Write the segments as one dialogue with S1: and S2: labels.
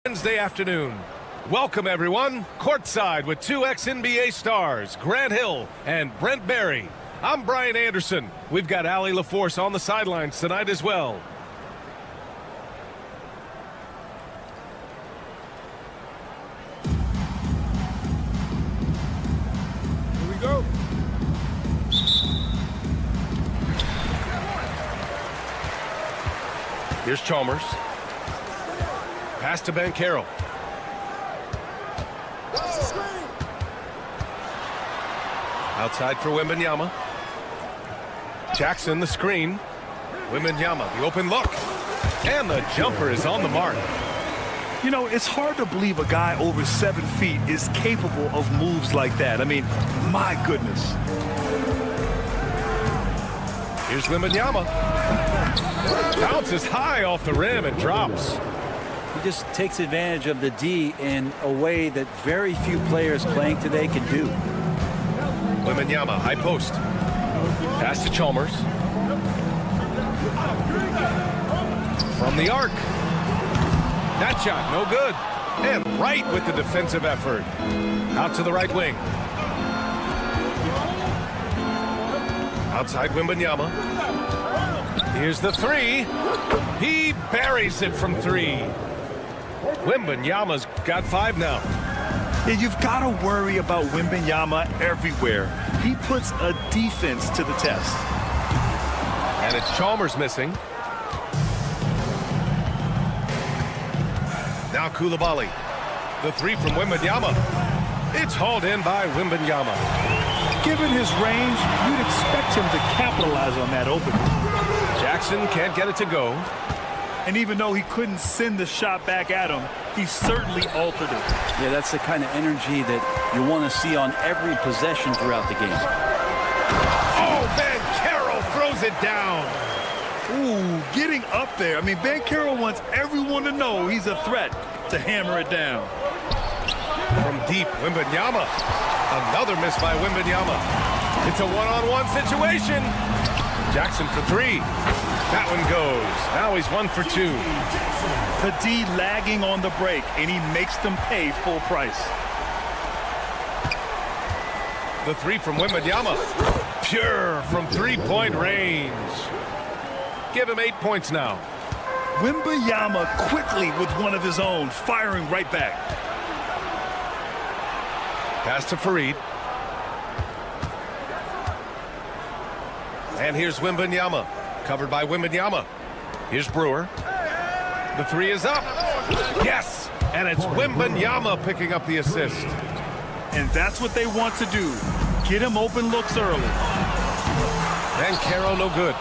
S1: Wednesday afternoon. Welcome, everyone. Courtside with two ex-NBA stars, Grant Hill and Brent Barry. I'm Brian Anderson. We've got Allie LaForce on the sidelines tonight as well.
S2: Here we go.
S1: Here's Chalmers. Pass to Banchero. Outside for Wembanyama. Jackson the screen. Wembanyama, the open look. And the jumper is on the mark.
S2: You know, it's hard to believe a guy over 7 feet is capable of moves like that. I mean, my goodness.
S1: Here's Wembanyama. Bounces high off the rim and drops.
S3: He just takes advantage of the D in a way that very few players playing today can do.
S1: Wembanyama, high post. Pass to Chalmers. From the arc. That shot, no good. And right with the defensive effort. Out to the right wing. Outside Wembanyama. Here's the three. He buries it from three. Wembanyama's got 5 now.
S2: Yeah, you've got to worry about Wembanyama everywhere. He puts a defense to the test.
S1: And it's Chalmers missing. Now Coulibaly. The three from Wembanyama. It's hauled in by Wembanyama.
S2: Given his range, you'd expect him to capitalize on that opening.
S1: Jackson can't get it to go.
S2: And even though he couldn't send the shot back at him, he certainly altered it.
S3: Yeah, that's the kind of energy that you want to see on every possession throughout the game.
S1: Oh, Banchero throws it down.
S2: Ooh, getting up there. I mean, Banchero wants everyone to know he's a threat to hammer it down.
S1: From deep, Wembanyama. Another miss by Wembanyama. It's a one-on-one situation. Jackson for 3. That one goes. Now he's 1 for 2.
S2: The D lagging on the break, and he makes them pay full price.
S1: The 3 from Wembanyama. Pure from 3-point range. Give him 8 points now.
S2: Wembanyama quickly with one of his own, firing right back.
S1: Pass to Fareed. And here's Wembanyama. Covered by Wembanyama. Here's Brewer. The 3 is up. Yes! And it's Wembanyama picking up the assist.
S2: And that's what they want to do. Get him open looks early.
S1: Banchero no good.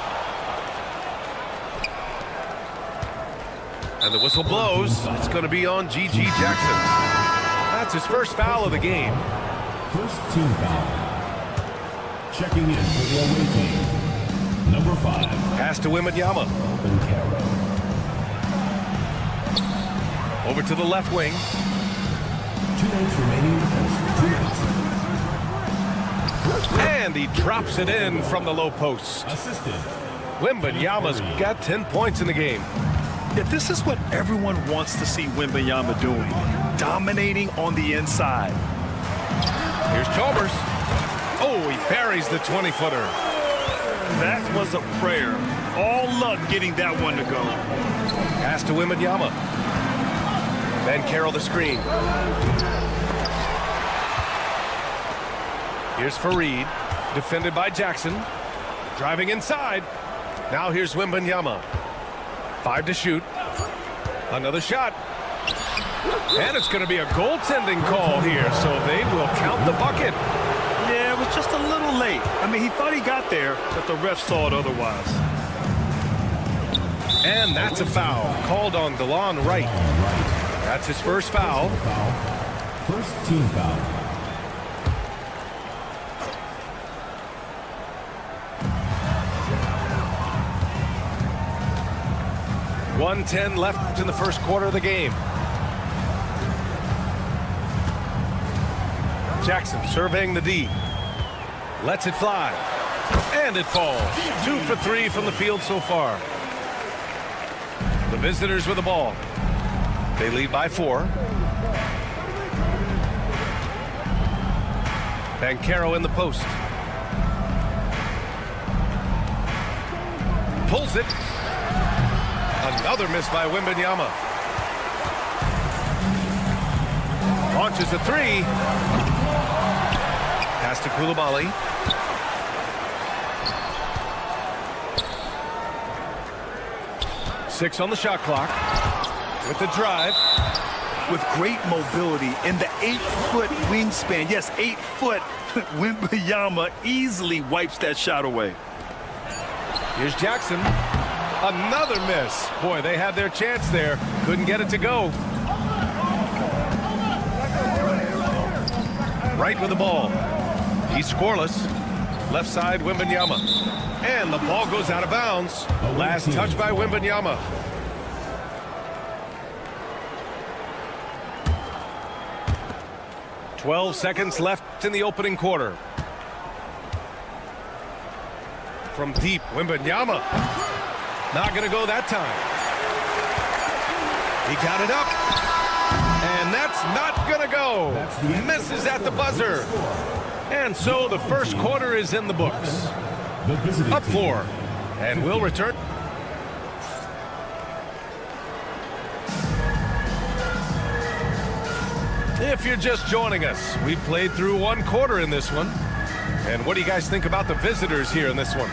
S1: And the whistle blows. It's going to be on G.G. Jackson. That's his first foul of the game.
S4: First team foul. Checking in for the away team. Number 5.
S1: Pass to Wembanyama. Over to the left wing.
S4: 2 minutes remaining in the first. 2 minutes.
S1: And he drops it in from the low post.
S4: Assisted.
S1: Wembanyama's got 10 points in the game.
S2: Yeah, this is what everyone wants to see Wembanyama doing. Dominating on the inside.
S1: Here's Chalmers. Oh, he buries the 20-footer.
S2: That was a prayer. All luck getting that one to go.
S1: Pass to Wembanyama. Banchero the screen. Here's Fareed. Defended by Jackson. Driving inside. Now here's Wembanyama. 5 to shoot. Another shot. And it's going to be a goaltending call here, so they will count the bucket.
S2: Yeah, it was just a little late. I mean, he thought he got there, but the ref saw it otherwise.
S1: And that's a foul called on DeLon Wright. That's his first foul.
S4: First team foul.
S1: .110 left in the first quarter of the game. Jackson surveying the D. Lets it fly. And it falls. 2 for 3 from the field so far. The visitors with the ball. They lead by 4. Bancaro in the post. Pulls it. Another miss by Wembanyama. Launches a 3. Pass to Coulibaly. Six on the shot clock. With the drive.
S2: With great mobility in the 8-foot wingspan. Yes, 8 foot. Wembanyama easily wipes that shot away.
S1: Here's Jackson. Another miss. Boy, they had their chance there. Couldn't get it to go. Right with the ball. He's scoreless. Left side, Wembanyama. And the ball goes out of bounds. Last touch by Wembanyama. "12 seconds left in the opening quarter. From deep, Wembanyama. Not going to go that time. He got it up. And that's not going to go. Misses at the buzzer. And so the first quarter is in the books. Up 4. And we'll return. If you're just joining us, we played through 1 quarter in this one. And what do you guys think about the visitors here in this one?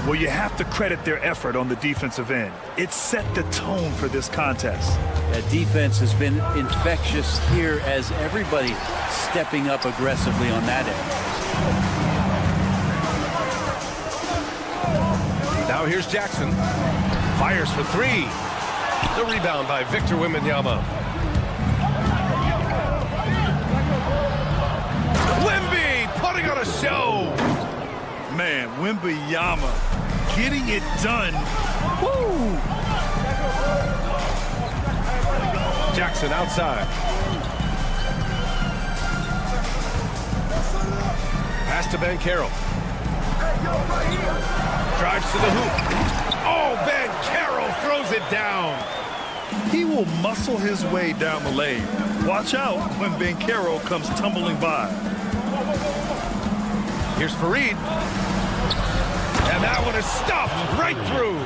S2: Well, you have to credit their effort on the defensive end. It set the tone for this contest.
S3: That defense has been infectious here as everybody stepping up aggressively on that end.
S1: Now here's Jackson. Fires for 3. The rebound by Victor Wembanyama. Wemby putting on a show.
S2: Man, Wembanyama getting it done. Woo!
S1: Jackson outside. Pass to Bancaro. Drives to the hoop. Oh, Bancaro throws it down.
S2: He will muscle his way down the lane. Watch out when Bancaro comes tumbling by.
S1: Here's Fareed. And that one is stuffed right through.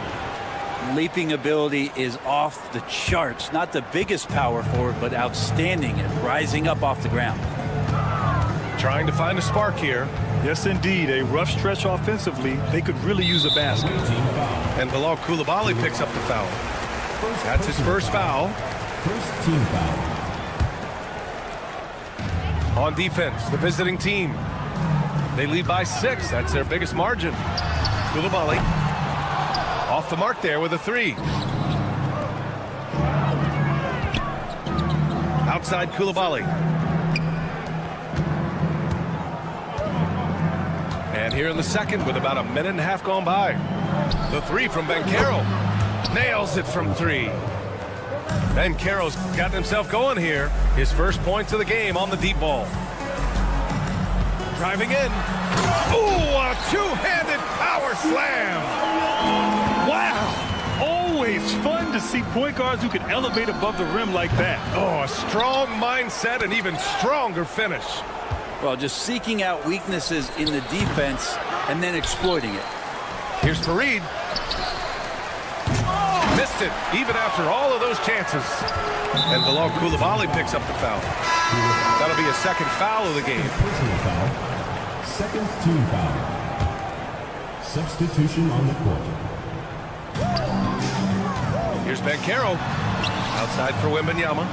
S3: Leaping ability is off the charts. Not the biggest power forward, but outstanding at rising up off the ground.
S1: Trying to find a spark here.
S2: Yes, indeed. A rough stretch offensively. They could really use a basket.
S1: And Bilal Coulibaly picks up the foul. That's his first foul.
S4: First team foul.
S1: On defense, the visiting team. They lead by 6. That's their biggest margin. Coulibaly off the mark there with a 3. Outside Coulibaly. And here in the second with about a minute and a half gone by. The 3 from Bancaro. Nails it from 3. Bancaro's gotten himself going here. His first points of the game on the deep ball. Driving in. Ooh, a two-handed power slam.
S2: Wow. Always fun to see point guards who can elevate above the rim like that.
S1: Oh, a strong mindset and even stronger finish.
S3: Well, just seeking out weaknesses in the defense and then exploiting it.
S1: Here's Fareed. Missed it, even after all of those chances. And Bilal Coulibaly picks up the foul. That'll be a second foul of the game.
S4: Personal foul. Second team foul. Substitution on the court.
S1: Here's Bancaro. Outside for Wembanyama.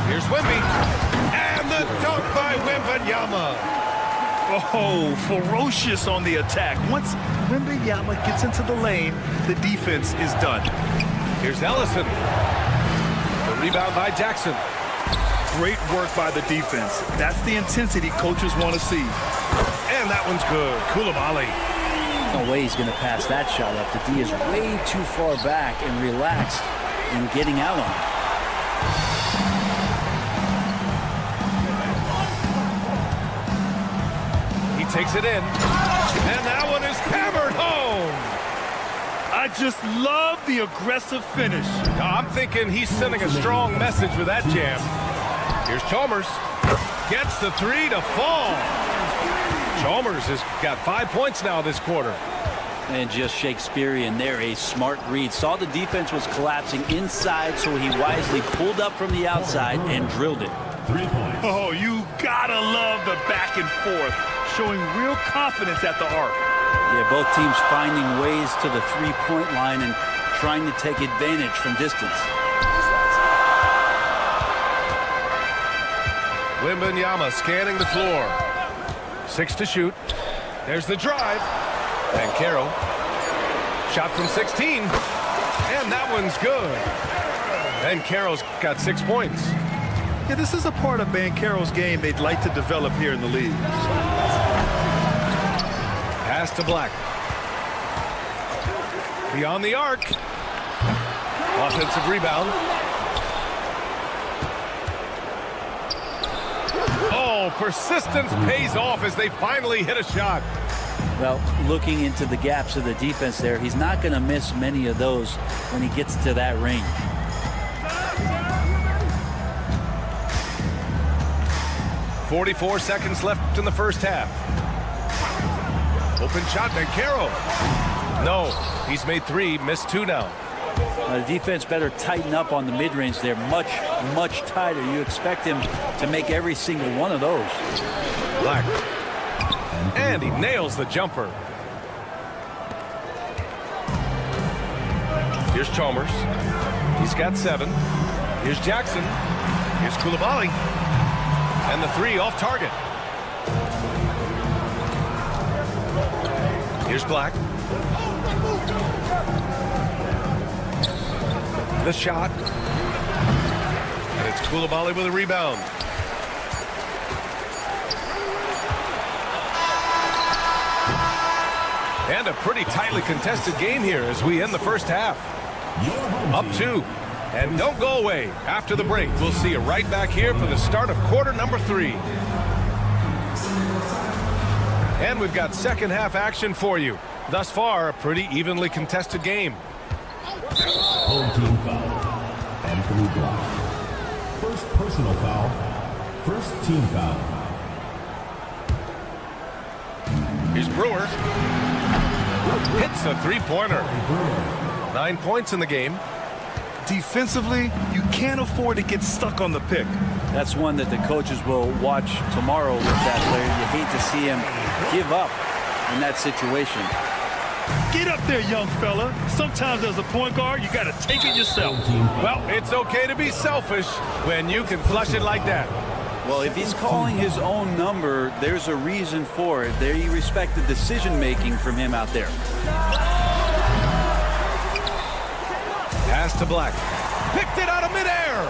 S1: Here's Wemby. And the dunk by Wembanyama.
S2: Oh, ferocious on the attack. Once Wembanyama gets into the lane, the defense is done.
S1: Here's Ellison. The rebound by Jackson.
S2: Great work by the defense. That's the intensity coaches want to see.
S1: And that one's good. Coulibaly.
S3: No way he's going to pass that shot up. The D is way too far back and relaxed in getting out on it.
S1: Takes it in, and that one is hammered home.
S2: I I just love the aggressive finish.
S1: I'm thinking he's sending a strong message with that jam. Here's Chalmers. Gets the three to fall. Chalmers has got 5 points now this quarter.
S3: And just Shakespearean there, a smart read. Saw the defense was collapsing inside, so he wisely pulled up from the outside and drilled it.
S4: 3 points.
S2: Oh, you gotta love the back and forth, showing real confidence at the arc.
S3: Yeah, both teams finding ways to the three-point line and trying to take advantage from distance.
S1: Wembanyama scanning the floor. 6 to shoot. There's the drive. Banchero. Shot from 16. And that one's good. Banchero's got 6 points.
S2: Yeah, this is a part of Banchero's game they'd like to develop here in the league.
S1: Pass to Black. Beyond the arc. Offensive rebound. Oh, persistence pays off as they finally hit a shot.
S3: Well, looking into the gaps of the defense there, he's not going to miss many of those when he gets to that range.
S1: .44 left in the first half. Open shot, Banchero. No, he's made 3, missed 2 now.
S3: The defense better tighten up on the mid-range there. Much, much tighter. You expect him to make every single one of those.
S1: Black. And he nails the jumper. Here's Chalmers. He's got 7. Here's Jackson. Here's Coulibaly. And the 3 off target. Here's Black. The shot. And it's Coulibaly with a rebound. And a pretty tightly contested game here as we end the first half. Up 2. And don't go away. After the break, we'll see you right back here for the start of quarter number 3. And we've got second half action for you. Thus far, a pretty evenly contested game.
S4: Home team foul. Anthony Black. First personal foul. First team foul.
S1: Here's Brewer. Hits a three-pointer. 9 points in the game.
S2: Defensively, you can't afford to get stuck on the pick.
S3: That's one that the coaches will watch tomorrow with that player. You hate to see him give up in that situation.
S2: Get up there, young fella. Sometimes as a point guard, you got to take it yourself.
S1: Well, it's okay to be selfish when you can flush it like that.
S3: Well, if he's calling his own number, there's a reason for it. There you respect the decision-making from him out there.
S1: Pass to Black. Picked it out of midair.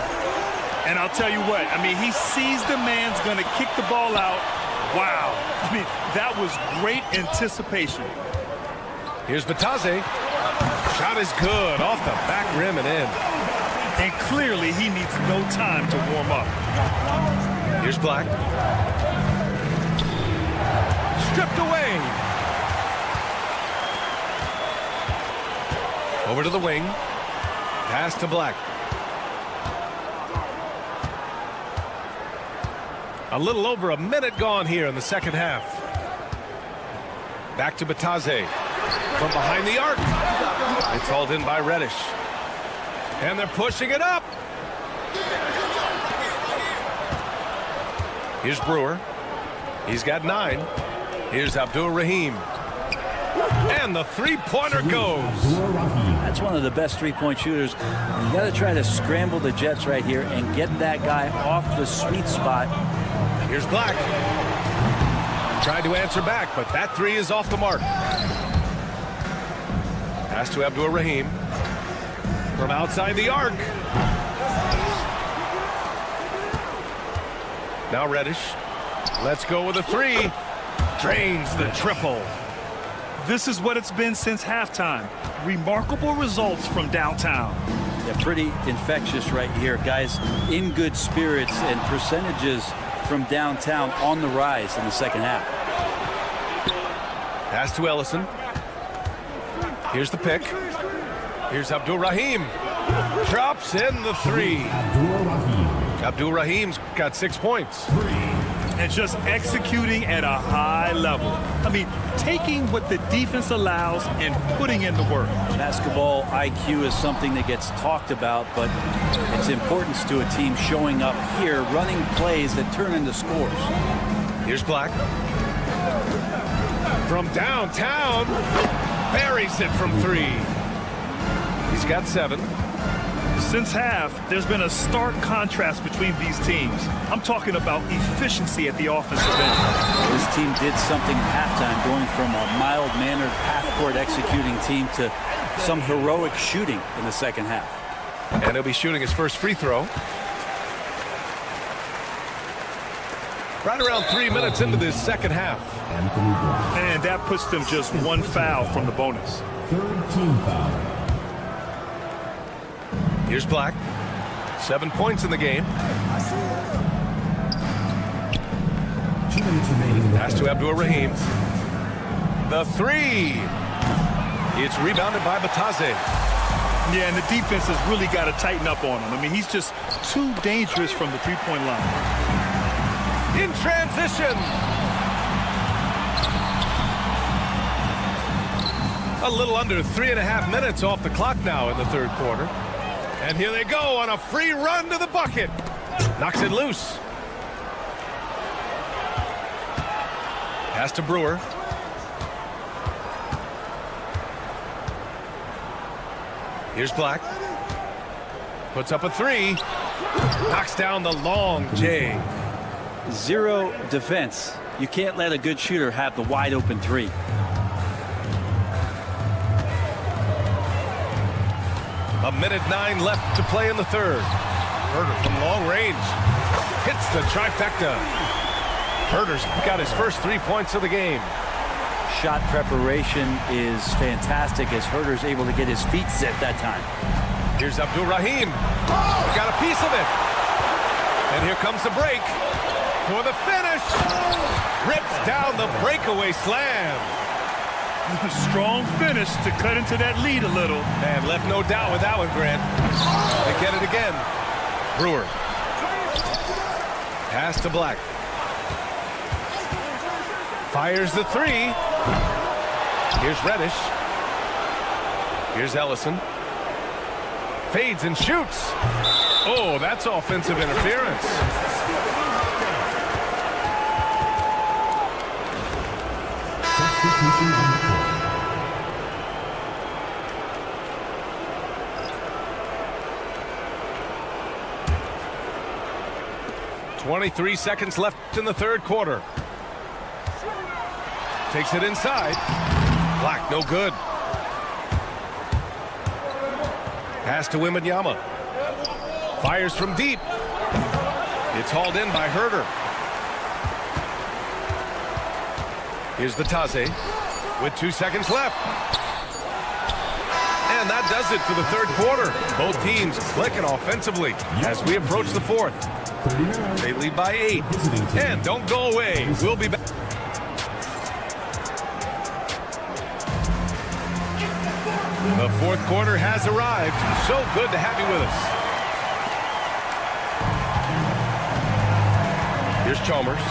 S2: And I'll tell you what, I mean, he sees the man's going to kick the ball out. Wow. I mean, that was great anticipation.
S1: Here's Batase. Shot is good off the back rim and in.
S2: And clearly he needs no time to warm up.
S1: Here's Black. Stripped away. Over to the wing. Pass to Black. A little over a minute gone here in the second half. Back to Batase. From behind the arc. It's hauled in by Reddish. And they're pushing it up. Here's Brewer. He's got 9. Here's Abdur-Rahim. And the three-pointer goes.
S3: That's one of the best three-point shooters. You got to try to scramble the Jets right here and get that guy off the sweet spot.
S1: Here's Black. Tried to answer back, but that 3 is off the mark. Pass to Abdur-Rahim. From outside the arc. Now Reddish. Let's go with a 3. Drains the triple.
S2: This is what it's been since halftime. Remarkable results from downtown.
S3: Yeah, pretty infectious right here. Guys in good spirits and percentages from downtown on the rise in the second half.
S1: Pass to Ellison. Here's the pick. Here's Abdul Rahim. Drops in the three. Abdul Rahim's got 6 points.
S2: And just executing at a high level. I mean, taking what the defense allows and putting in the work.
S3: Basketball IQ is something that gets talked about, but its importance to a team showing up here, running plays that turn into scores.
S1: Here's Black. From downtown, buries it from three. He's got 7.
S2: Since half, there's been a stark contrast between these teams. I'm talking about efficiency at the offensive end.
S3: This team did something at halftime, going from a mild-mannered half-court executing team to some heroic shooting in the second half.
S1: And he'll be shooting his first free throw. Right around 3 minutes into this second half.
S2: And that puts them just 1 foul from the bonus.
S4: Third team foul.
S1: Here's Black. 7 points in the game.
S4: 2 minutes remaining.
S1: Pass to Abdul Rahim. The three. It's rebounded by Bataze.
S2: Yeah, and the defense has really got to tighten up on him. I mean, he's just too dangerous from the three-point line.
S1: In transition. A little under 3.5 minutes off the clock now in the third quarter. And here they go on a free run to the bucket. Knocks it loose. Pass to Brewer. Here's Black. Puts up a three. Knocks down the long J.
S3: Zero defense. You can't let a good shooter have the wide open three.
S1: A minute 9 left to play in the third. Herder from long range hits the trifecta. Herder's got his first 3 points of the game.
S3: Shot preparation is fantastic as Herder's able to get his feet set that time.
S1: Here's Abdul Rahim. Got a piece of it. And here comes the break for the finish. Rips down the breakaway slam.
S2: Strong finish to cut into that lead a little.
S1: And left no doubt with that one, Grant. They get it again. Brewer. Pass to Black. Fires the three. Here's Reddish. Here's Ellison. Fades and shoots. Oh, that's offensive interference.
S4: Substitution on the court.
S1: 23 seconds left in the third quarter. Takes it inside. Black, no good. Pass to Wembanyama. Fires from deep. It's hauled in by Herder. Here's the Taze with 2 seconds left. And that does it for the third quarter. Both teams clicking offensively as we approach the fourth. They lead by 8. And don't go away. We'll be back. The fourth quarter has arrived. So good to have you with us. Here's Chalmers.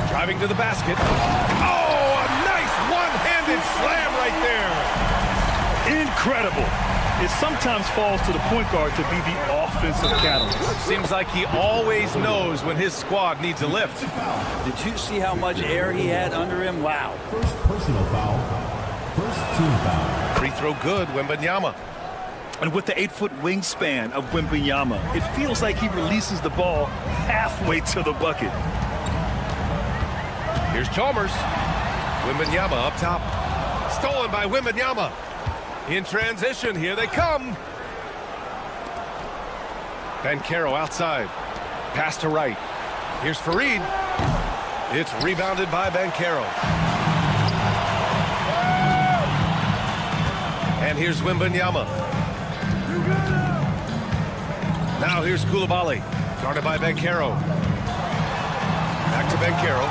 S1: Driving to the basket. Oh, a nice one-handed slam right there.
S2: Incredible. It sometimes falls to the point guard to be the offensive catalyst.
S1: Seems like he always knows when his squad needs a lift.
S3: Did you see how much air he had under him? Wow.
S4: First personal foul. First team foul.
S1: Free throw good, Wembanyama.
S2: And with the 8-foot wingspan of Wembanyama, it feels like he releases the ball halfway to the bucket.
S1: Here's Chalmers. Wembanyama up top. Stolen by Wembanyama. In transition, here they come. Banchero outside. Pass to right. Here's Fareed. It's rebounded by Banchero. And here's Wembanyama. Now here's Coulibaly. Guarded by Banchero. Back to Banchero.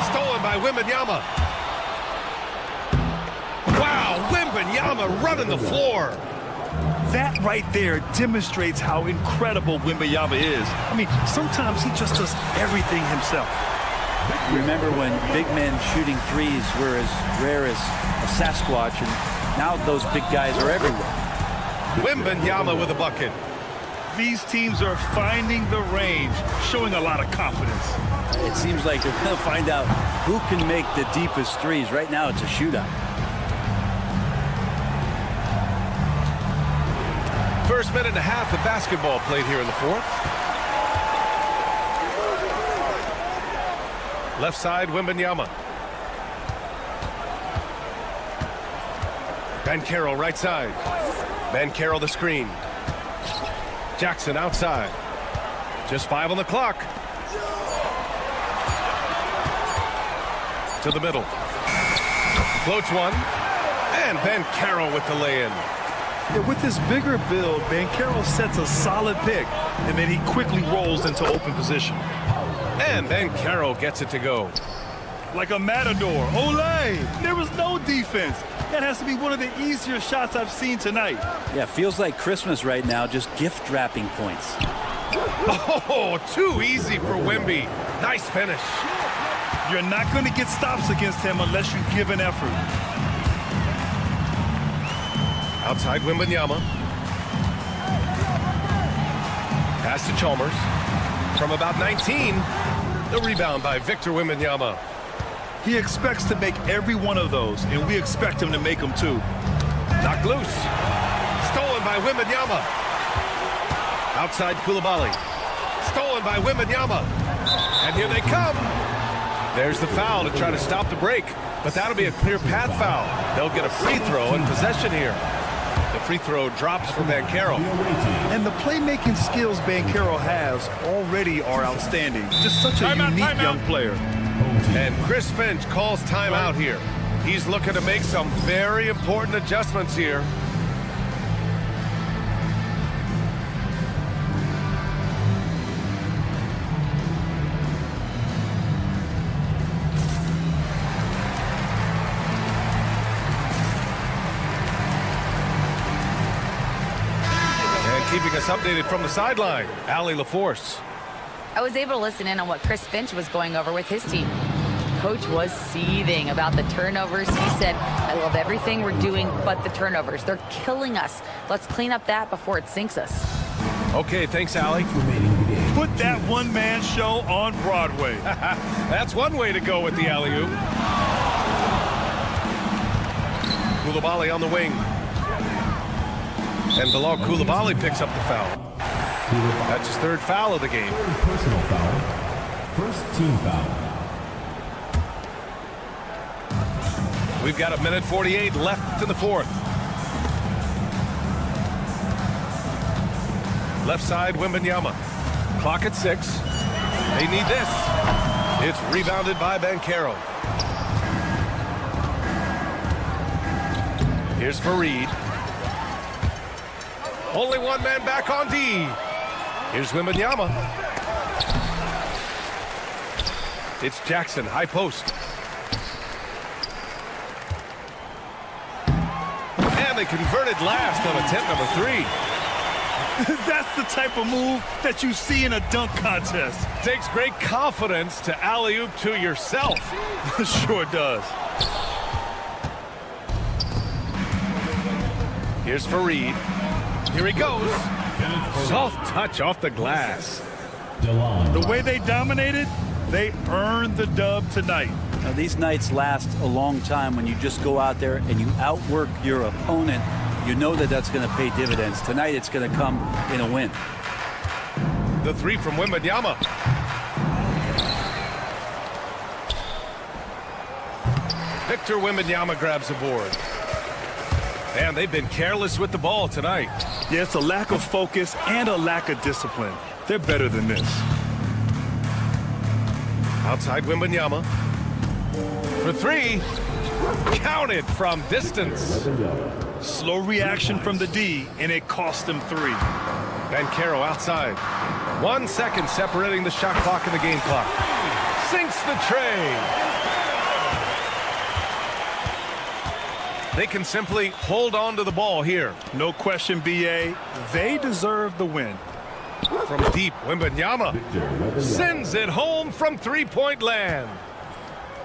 S1: Stolen by Wembanyama. Wow, Wembanyama. Wembanyama running the floor.
S2: That right there demonstrates how incredible Wembanyama is. I mean, sometimes he just does everything himself.
S3: Remember when big men shooting threes were as rare as a Sasquatch, and now those big guys are everywhere.
S1: Wembanyama with a bucket.
S2: These teams are finding the range, showing a lot of confidence.
S3: It seems like they're going to find out who can make the deepest threes. Right now, it's a shootout.
S1: First minute and a half of basketball played here in the fourth. Left side, Wembanyama. Banchero right side. Banchero the screen. Jackson outside. Just 5 on the clock. To the middle. Floats one. And Banchero with the lay-in.
S2: Yeah, with this bigger build, Banchero sets a solid pick, and then he quickly rolls into open position.
S1: And Banchero gets it to go.
S2: Like a matador. Olay! There was no defense. That has to be one of the easier shots I've seen tonight.
S3: Yeah, feels like Christmas right now, just gift wrapping points.
S1: Oh, too easy for Wemby. Nice finish.
S2: You're not going to get stops against him unless you give an effort.
S1: Outside Wembanyama. Pass to Chalmers. From about 19. The rebound by Victor Wembanyama.
S2: He expects to make every one of those, and we expect him to make them too.
S1: Knocked loose. Stolen by Wembanyama. Outside Koulibaly. Stolen by Wembanyama. And here they come. There's the foul to try to stop the break. But that'll be a clear path foul. They'll get a free throw in possession here. The free throw drops for Banchero.
S2: And the playmaking skills Banchero has already are outstanding. Just such a unique young player.
S1: And Chris Finch calls timeout here. He's looking to make some very important adjustments here. Keeping us updated from the sideline, Allie LaForce.
S5: I was able to listen in on what Chris Finch was going over with his team. Coach was seething about the turnovers. He said, I love everything we're doing but the turnovers. They're killing us. Let's clean up that before it sinks us.
S1: Okay, thanks, Allie.
S2: Put that one-man show on Broadway.
S1: That's one way to go with the alley-oop. Koulibaly on the wing. And Bilal Koulibaly picks up the foul. That's his third foul of the game.
S4: Personal foul. First team foul.
S1: We've got 1:48 left in the fourth. Left side, Wembanyama. Clock at 6. They need this. It's rebounded by Banchero. Here's Fareed. Only one man back on D. Here's Wembanyama. It's Jackson, high post. And they converted last on attempt number 3.
S2: That's the type of move that you see in a dunk contest.
S1: Takes great confidence to alley-oop to yourself.
S2: Sure does.
S1: Here's Fareed. Here he goes. Soft touch off the glass.
S2: The way they dominated, they earned the dub tonight.
S3: Now, these nights last a long time when you just go out there and you outwork your opponent. You know that that's going to pay dividends. Tonight, it's going to come in a win.
S1: The 3 from Wembanyama. Victor Wembanyama grabs the board. And they've been careless with the ball tonight.
S2: Yeah, it's a lack of focus and a lack of discipline. They're better than this.
S1: Outside Wembanyama. For 3. Counted from distance.
S2: Slow reaction from the D, and it cost them 3.
S1: Banchero outside. 1 second separating the shot clock and the game clock. Sinks the tray. They can simply hold on to the ball here.
S2: No question, BA. They deserve the win.
S1: From deep, Wembanyama sends it home from three-point land.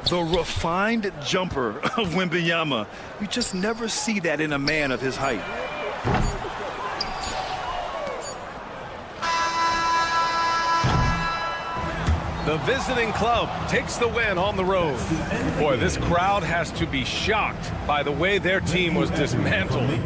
S2: The refined jumper of Wembanyama. You just never see that in a man of his height.
S1: The visiting club takes the win on the road. Boy, this crowd has to be shocked by the way their team was dismantled.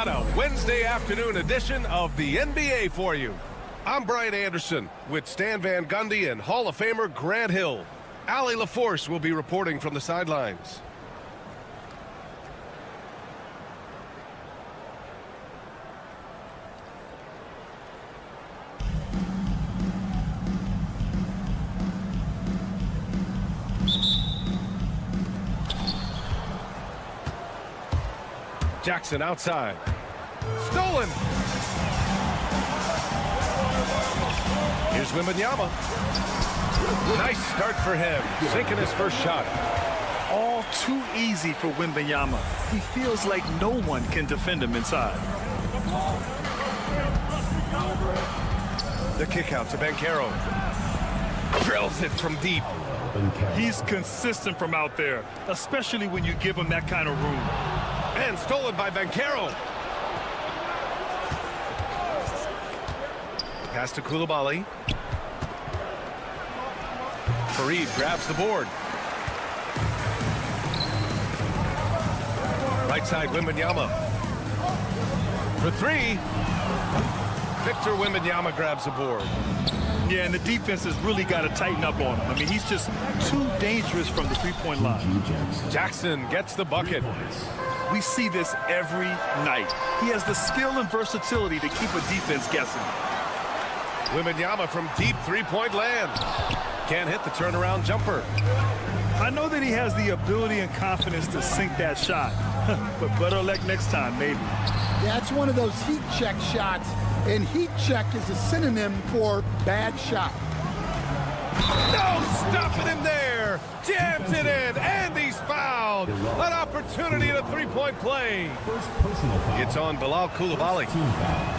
S1: got a Wednesday afternoon edition of the NBA for you. I'm Brian Anderson with Stan Van Gundy and Hall of Famer Grant Hill. Allie LaForce will be reporting from the sidelines. Jackson outside. Stolen. Here's Wembanyama. Nice start for him. Sinking his first shot.
S2: All too easy for Wembanyama. He feels like no one can defend him inside.
S1: The kick out to Banchero. Drills it from deep.
S2: He's consistent from out there, especially when you give him that kind of room.
S1: And stolen by Banchero. Pass to Coulibaly. Fareed grabs the board. Right side, Wembanyama. For three. Victor Wembanyama grabs the board.
S2: Yeah, and the defense has really got to tighten up on him. I mean, he's just too dangerous from the three-point line.
S1: Jackson gets the bucket.
S2: We see this every night. He has the skill and versatility to keep a defense guessing.
S1: Wembanyama from deep three-point land. Can't hit the turnaround jumper.
S2: I know that he has the ability and confidence to sink that shot, but better luck next time, maybe.
S6: Yeah, it's one of those heat check shots, and heat check is a synonym for bad shot.
S1: No, stopping him there. Jams it in, and he's fouled. An opportunity at a three-point play. It's on Bilal Coulibaly,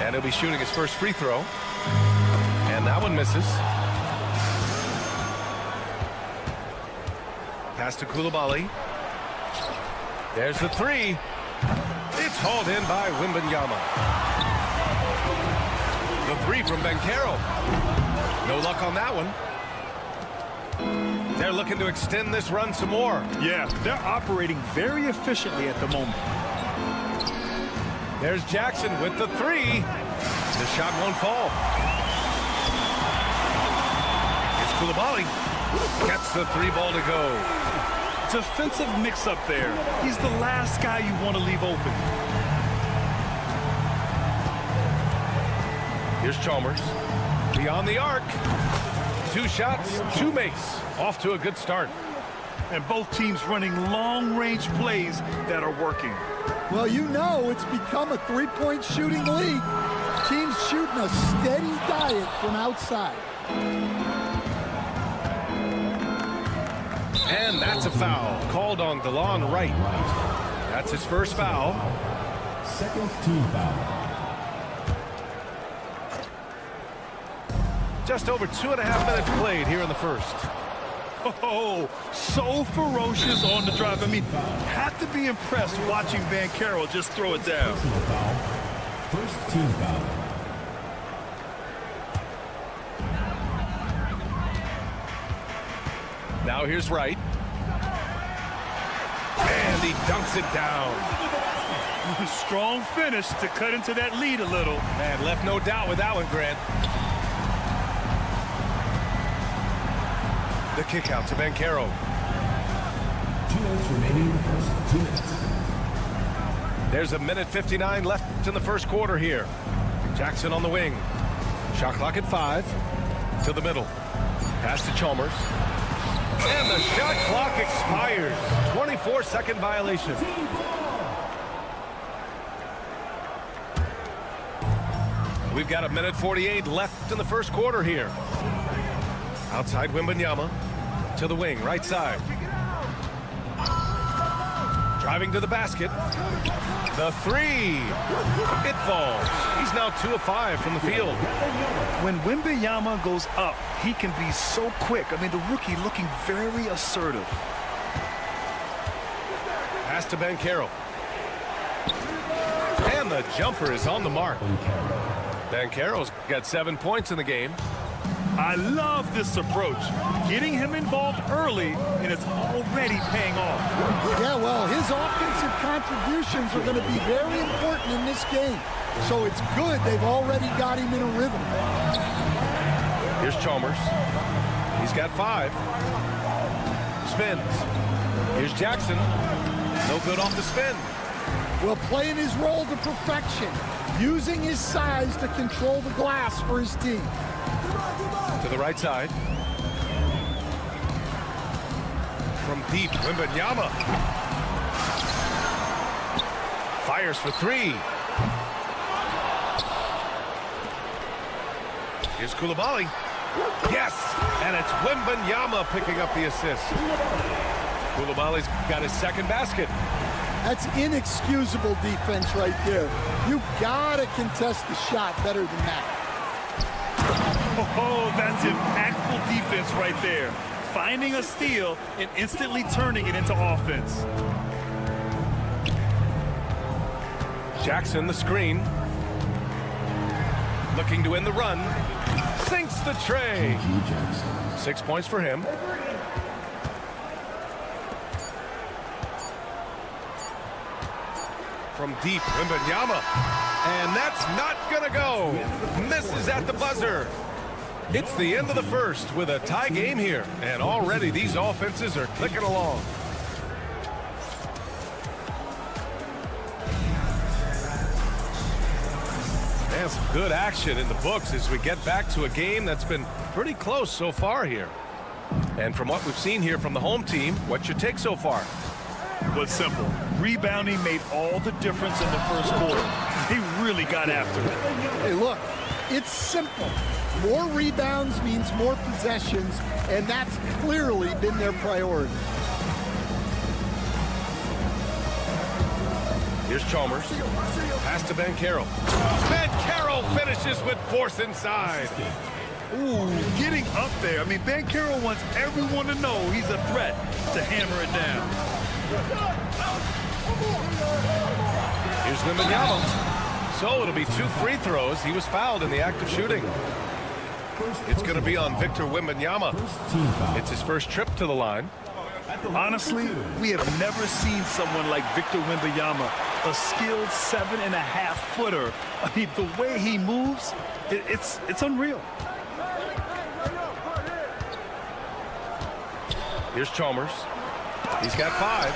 S1: and he'll be shooting his first free throw. And that one misses. Pass to Coulibaly. There's the three. It's hauled in by Wembanyama. The three from Banchero. No luck on that one. They're looking to extend this run some more.
S2: Yeah, they're operating very efficiently at the moment.
S1: There's Jackson with the three. The shot won't fall. Here's Coulibaly. Gets the three ball to go.
S2: Defensive mix-up there. He's the last guy you want to leave open.
S1: Here's Chalmers. Beyond the arc. Two shots, two makes. Off to a good start.
S2: And both teams running long-range plays that are working.
S6: Well, you know it's become a three-point shooting league. Teams shooting a steady diet from outside.
S1: And that's a foul called on DeLon Wright. That's his first foul.
S4: Second team foul.
S1: Just over 2.5 minutes played here in the first.
S2: Oh, so ferocious on the drive. I mean, have to be impressed watching Banchero just throw it down.
S4: Foul. First team foul.
S1: Now here's Wright. And he dunks it down.
S2: Strong finish to cut into that lead a little.
S1: Man, left no doubt with that one, Grant. The kick out to Banchero.
S4: 2 minutes remaining in the first 2 minutes.
S1: There's a minute 59 left in the first quarter here. Jackson on the wing. Shot clock at 5. To the middle. Pass to Chalmers. And the shot clock expires. 24-second violation. We've got a minute 48 left in the first quarter here. Outside Wembanyama. To the wing, right side. Driving to the basket. The three. It falls. He's now 2 of 5 from the field.
S2: When Wembanyama goes up, he can be so quick. I mean, the rookie looking very assertive.
S1: Pass to Banchero. And the jumper is on the mark. Banchero's got 7 points in the game.
S2: I love this approach. Getting him involved early, and it's already paying off.
S6: Yeah, well, his offensive contributions are going to be very important in this game. So it's good they've already got him in a rhythm.
S1: Here's Chalmers. He's got 5. Spins. Here's Jackson. No good off the spin.
S6: Well, playing his role to perfection, using his size to control the glass for his team.
S1: To the right side. From deep, Wembanyama. Fires for 3. Here's Koulibaly. Yes! And it's Wembanyama picking up the assist. Koulibaly's got his second basket.
S6: That's inexcusable defense right there. You gotta contest the shot better than that.
S2: Oh, that's impactful defense right there. Finding a steal and instantly turning it into offense.
S1: Jackson, the screen. Looking to end the run. Sinks the tray. 6 points for him. From deep, Wembanyama. And that's not gonna go. Misses at the buzzer. It's the end of the first with a tie game here. And already these offenses are clicking along. And some good action in the books as we get back to a game that's been pretty close so far here. And from what we've seen here from the home team, what's your take so far?
S2: Was simple. Rebounding made all the difference in the first quarter. They really got after it.
S6: Hey, look, it's simple. More rebounds means more possessions, and that's clearly been their priority.
S1: Here's Chalmers. Pass to Banchero. Banchero finishes with force inside.
S2: Ooh, getting up there. I mean, Banchero wants everyone to know he's a threat to hammer it down.
S1: Here's Wembanyama. So it'll be 2 free throws. He was fouled in the act of shooting. It's going to be on Victor Wembanyama. It's his first trip to the line.
S2: Honestly, we have never seen someone like Victor Wembanyama, a skilled 7.5-footer. I mean, the way he moves, it's unreal.
S1: Here's Chalmers. He's got 5.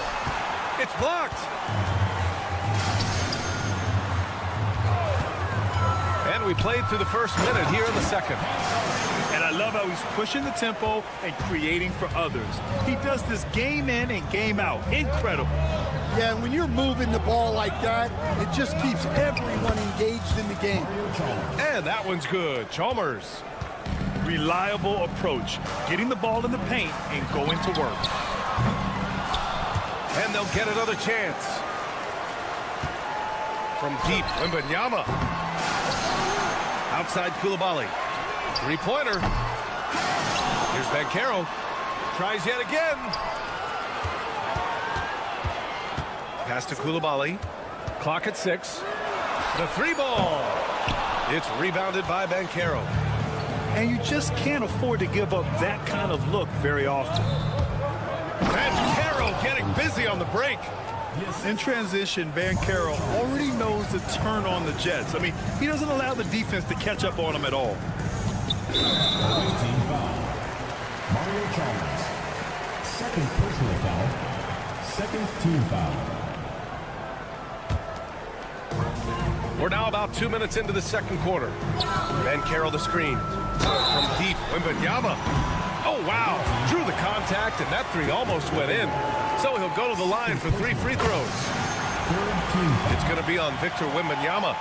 S1: It's blocked. And we played through the first minute here in the second.
S2: And I love how he's pushing the tempo and creating for others. He does this game in and game out. Incredible.
S6: Yeah, and when you're moving the ball like that, it just keeps everyone engaged in the game.
S1: And that one's good. Chalmers.
S2: Reliable approach. Getting the ball in the paint and going to work.
S1: And they'll get another chance. From deep, Wembanyama. Outside Koulibaly. 3-pointer. Here's Banchero. Tries yet again. Pass to Koulibaly. Clock at 6. The 3-ball. It's rebounded by Banchero.
S2: And you just can't afford to give up that kind of look very often.
S1: Banchero getting busy on the break.
S2: In transition, Banchero already knows to turn on the Jets. I mean, he doesn't allow the defense to catch up on him at all.
S4: Team foul. Mario Chalmers. Second personal foul. Second team foul.
S1: We're now about 2 minutes into the second quarter. Banchero the screen. From deep, Wembanyama. Oh, wow. Drew the contact, and that 3 almost went in. So he'll go to the line for 3 free throws. It's going to be on Victor Wembanyama.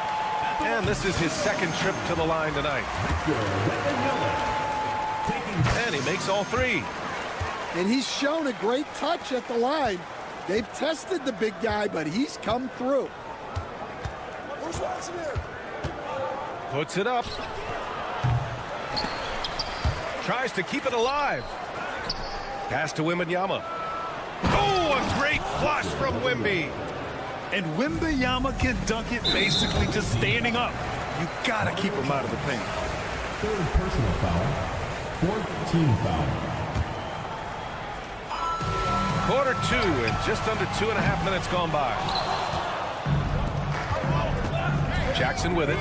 S1: And this is his second trip to the line tonight. And he makes all 3.
S6: And he's shown a great touch at the line. They've tested the big guy, but he's come through.
S1: Puts it up. Tries to keep it alive. Pass to Wembanyama. Oh, a great flush from Wemby.
S2: And Wembanyama can dunk it basically just standing up. You gotta keep him out of the paint.
S4: Third personal foul. Fourth team foul.
S1: Quarter 2 and just under 2.5 minutes gone by. Jackson with it.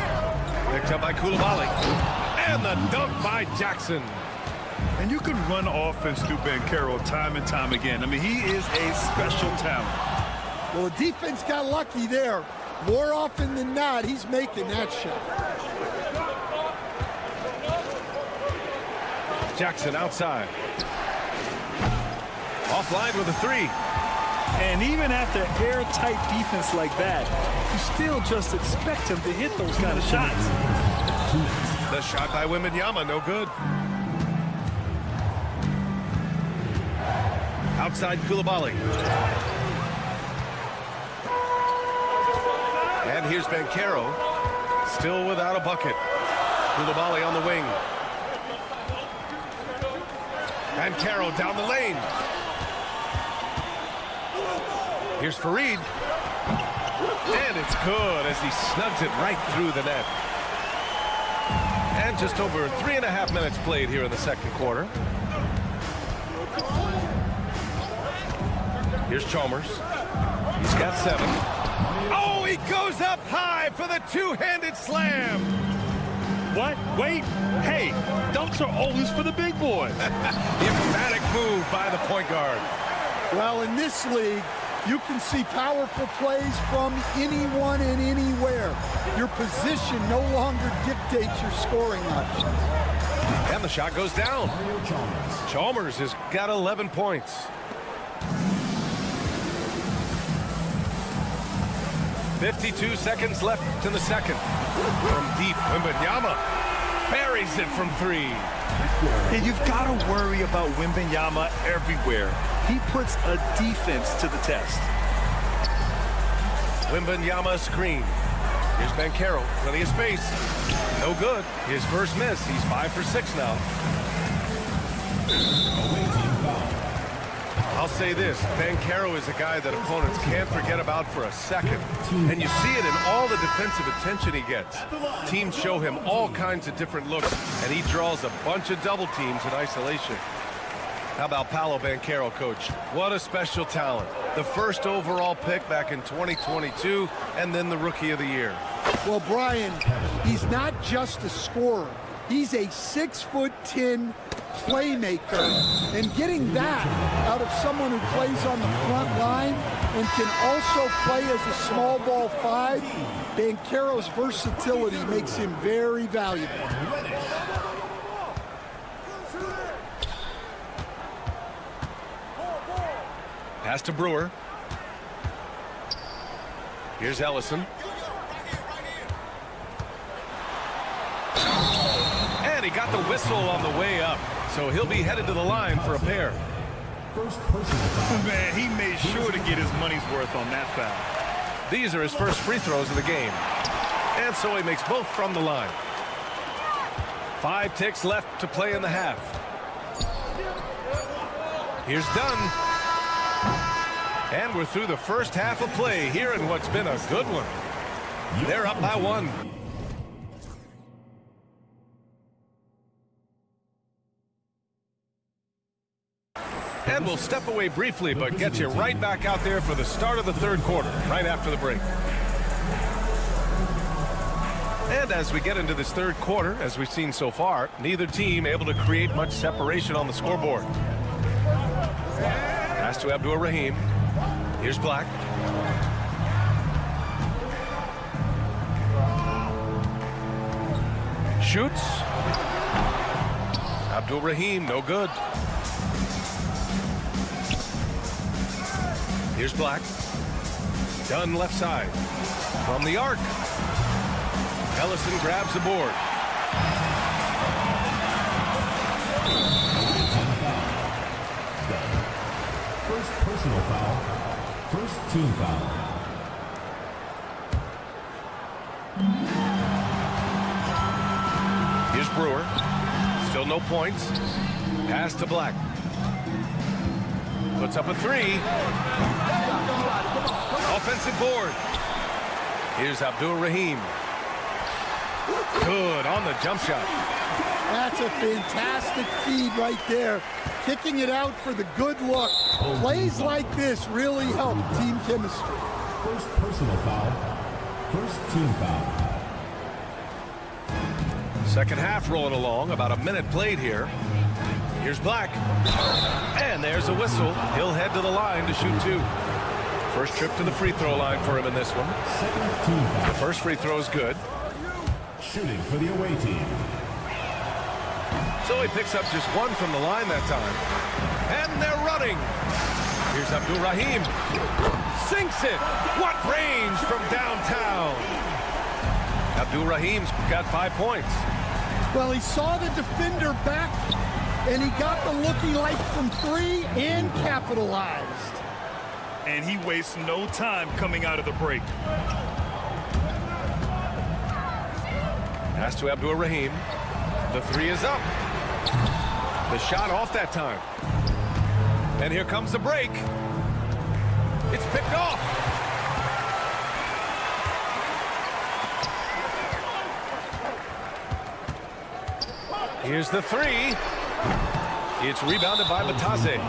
S1: Picked up by Koulibaly. And the dunk by Jackson.
S2: And you can run offense through Banchero time and time again. I mean, he is a special talent.
S6: Well, the defense got lucky there. More often than not, he's making that shot.
S1: Jackson outside. Offline with a 3.
S2: And even after airtight defense like that, you still just expect him to hit those kind of shots.
S1: The shot by Wembanyama, no good. Outside Koulibaly. And here's Banchero, still without a bucket. Koulibaly on the wing. Banchero down the lane. Here's Fareed. And it's good as he snugs it right through the net. And just over 3.5 minutes played here in the second quarter. Here's Chalmers. He's got 7. Oh, he goes up high for the two-handed slam.
S2: What? Wait. Hey, dunks are always for the big boys.
S1: Emphatic move by the point guard.
S6: Well, in this league, you can see powerful plays from anyone and anywhere. Your position no longer dictates your scoring options.
S1: And the shot goes down. Chalmers has got 11 points. 52 seconds left in the second. From deep, Wembanyama buries it from 3.
S2: And you've got to worry about Wembanyama everywhere. He puts a defense to the test.
S1: Wembanyama screen. Here's Banchero, plenty of space. No good. His first miss. He's 5 for 6 now. I'll say this, Banchero is a guy that opponents can't forget about for a second. And you see it in all the defensive attention he gets. Teams show him all kinds of different looks, and he draws a bunch of double teams in isolation. How about Paolo Banchero, coach? What a special talent. The first overall pick back in 2022, and then the Rookie of the Year.
S6: Well, Brian, he's not just a scorer. He's a 6'10" playmaker, and getting that out of someone who plays on the front line and can also play as a small ball 5, Banchero's versatility makes him very valuable.
S1: Pass to Brewer. Here's Ellison. And he got the whistle on the way up. So he'll be headed to the line for a pair.
S2: Man, he made sure to get his money's worth on that foul.
S1: These are his first free throws of the game. And so he makes both from the line. 5 ticks left to play in the half. Here's Dunn. And we're through the first half of play here in what's been a good one. They're up by 1. And we'll step away briefly, but get you right back out there for the start of the third quarter, right after the break. And as we get into this third quarter, as we've seen so far, neither team able to create much separation on the scoreboard. Pass to Abdur-Rahim. Here's Black. Shoots. Abdur-Rahim, no good. Here's Black. Dunn left side. From the arc. Ellison grabs the board.
S4: First personal foul. First team foul.
S1: Here's Brewer. Still no points. Pass to Black. Puts up a 3. Offensive board. Here's Abdur-Rahim. Good on the jump shot.
S6: That's a fantastic feed right there. Kicking it out for the good look. Plays like this really help team chemistry.
S4: First personal foul. First team foul.
S1: Second half rolling along. About a minute played here. Here's Black. And there's a whistle. He'll head to the line to shoot 2. First trip to the free throw line for him in this one.
S4: Second team foul.
S1: The first free throw is good.
S4: Shooting for the away team.
S1: So he picks up just 1 from the line that time. And they're running. Here's Abdul-Rahim. Sinks it. What range from downtown. Abdul-Rahim's got 5 points.
S6: Well, he saw the defender back, and he got the looky like from 3 and capitalized.
S2: And he wastes no time coming out of the break.
S1: Pass to Abdul-Rahim. The 3 is up. The shot off that time. And here comes the break. It's picked off. Here's the 3. It's rebounded by Batase.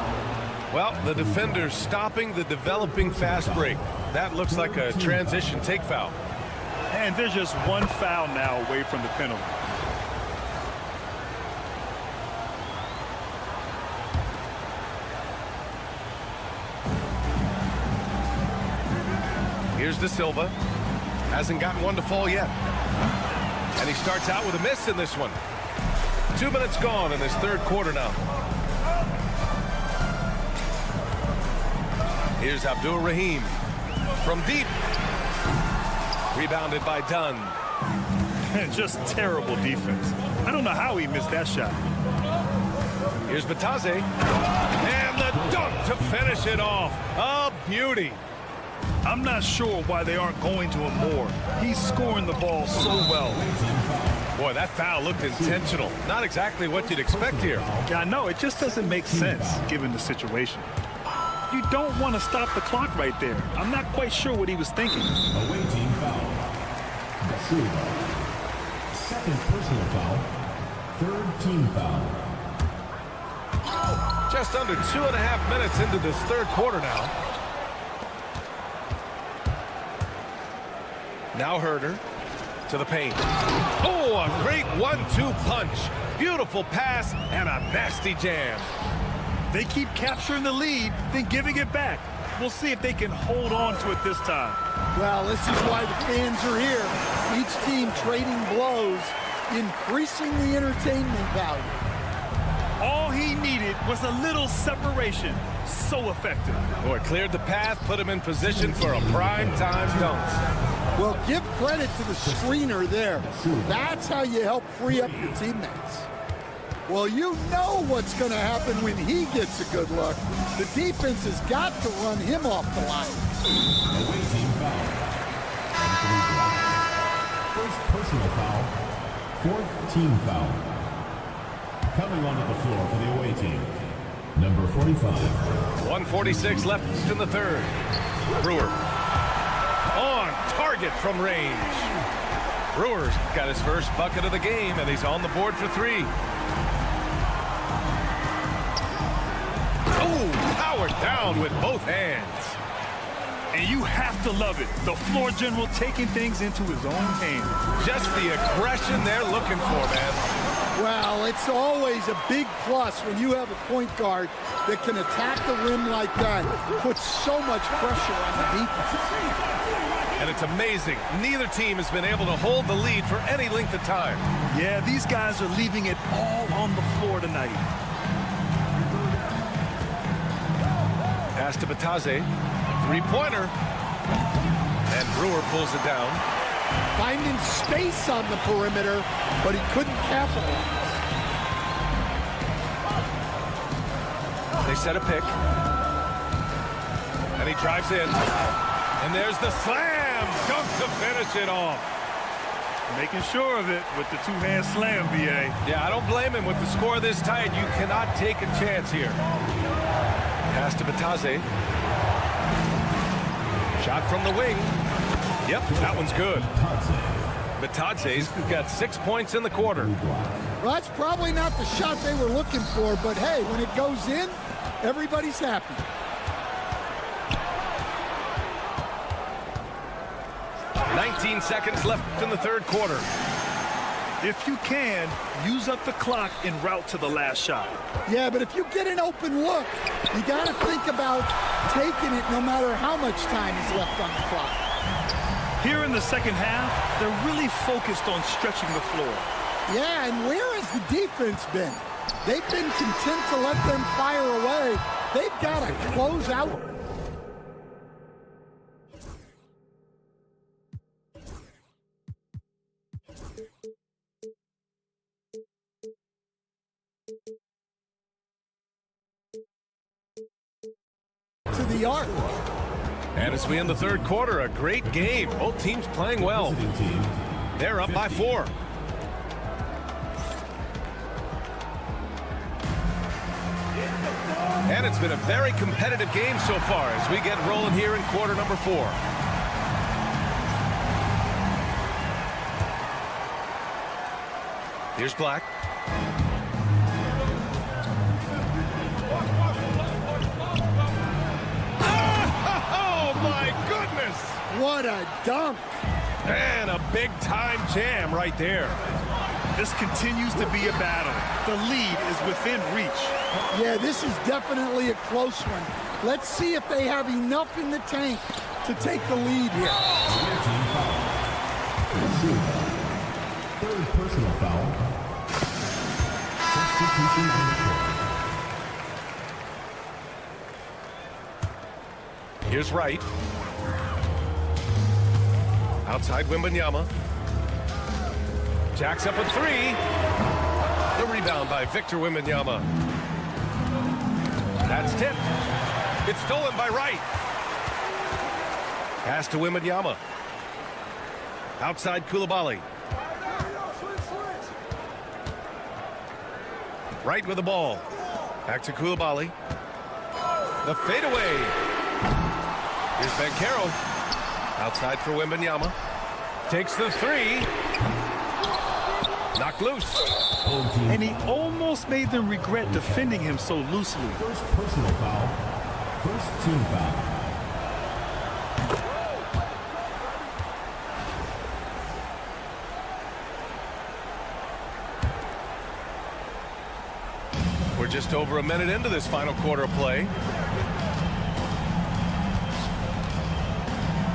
S1: Well, the defender's stopping the developing fast break. That looks like a transition take foul.
S2: And there's just 1 foul now away from the penalty.
S1: Here's De Silva. Hasn't gotten one to fall yet. And he starts out with a miss in this one. 2 minutes gone in this third quarter now. Here's Abdul-Rahim from deep. Rebounded by Dunn.
S2: Just terrible defense. I don't know how he missed that shot.
S1: Here's Batase. And the dunk to finish it off. A beauty.
S2: I'm not sure why they aren't going to him more. He's scoring the ball so well.
S1: Boy, that foul looked intentional. Not exactly what you'd expect here.
S2: Yeah, I know. It just doesn't make sense given the situation. You don't want to stop the clock right there. I'm not quite sure what he was thinking.
S4: Away team foul. Da Silva. Second personal foul. Third team foul.
S1: Just under 2.5 minutes into this third quarter now. Now Herder to the paint. Oh, a great 1-2 punch. Beautiful pass and a nasty jam.
S2: They keep capturing the lead, then giving it back. We'll see if they can hold on to it this time.
S6: Well, this is why the fans are here. Each team trading blows, increasing the entertainment value.
S2: All he needed was a little separation. So effective.
S1: Boy, cleared the path, put him in position for a prime-time dunk.
S6: Well, give credit to the screener there. That's how you help free up your teammates. Well, you know what's going to happen when he gets a good look. The defense has got to run him off the line.
S4: Away team foul. First personal foul. Fourth team foul. Coming onto the floor for the away team. Number 45.
S1: 1:46 left in the third. Brewer. On target from range. Brewer's got his first bucket of the game, and he's on the board for 3. Oh, powered down with both hands.
S2: And you have to love it. The floor general taking things into his own hands.
S1: Just the aggression they're looking for, man.
S6: Well, it's always a big plus when you have a point guard that can attack the rim like that. Puts so much pressure on the defense.
S1: And it's amazing. Neither team has been able to hold the lead for any length of time.
S2: Yeah, these guys are leaving it all on the floor tonight.
S1: Pass to Batase. Three-pointer. And Brewer pulls it down.
S6: Finding space on the perimeter, but he couldn't capitalize.
S1: They set a pick. And he drives in. And there's the slam dunk to finish it off.
S2: Making sure of it with the two-hand slam, B.A.
S1: Yeah, I don't blame him. With the score this tight, you cannot take a chance here. Pass to Batase. Shot from the wing. Yep, that one's good. Batase's got 6 points in the quarter.
S6: Well, that's probably not the shot they were looking for, but hey, when it goes in, everybody's happy.
S1: "19 seconds left in the third quarter.
S2: If you can, use up the clock en route to the last shot.
S6: Yeah, but if you get an open look, you got to think about taking it no matter how much time is left on the clock.
S2: Here in the second half, they're really focused on stretching the floor.
S6: Yeah, and where has the defense been? They've been content to let them fire away. They've got to close out. To the arc.
S1: And as we end the third quarter, a great game. Both teams playing well.
S4: Visiting team,
S1: They're up by 4. And it's been a very competitive game so far as we get rolling here in quarter number 4. Here's Black. Oh, my goodness!
S6: What a dunk.
S1: And a big-time jam right there.
S2: This continues to be a battle. The lead is within reach.
S6: Yeah, this is definitely a close one. Let's see if they have enough in the tank to take the lead here.
S4: team foul. Third personal foul. Substitution on the court.
S1: Here's Wright. Outside Wembanyama. Jacks up a 3. The rebound by Victor Wembanyama. That's tipped. It's stolen by Wright. Pass to Wembanyama. Outside Coulibaly. Wright with the ball. Back to Coulibaly. The fadeaway. Here's Banchero. Outside for Wembanyama. Takes the 3. Knocked loose.
S2: And he almost made them regret defending him so loosely.
S4: First personal foul. First team foul.
S1: We're just over a minute into this final quarter of play.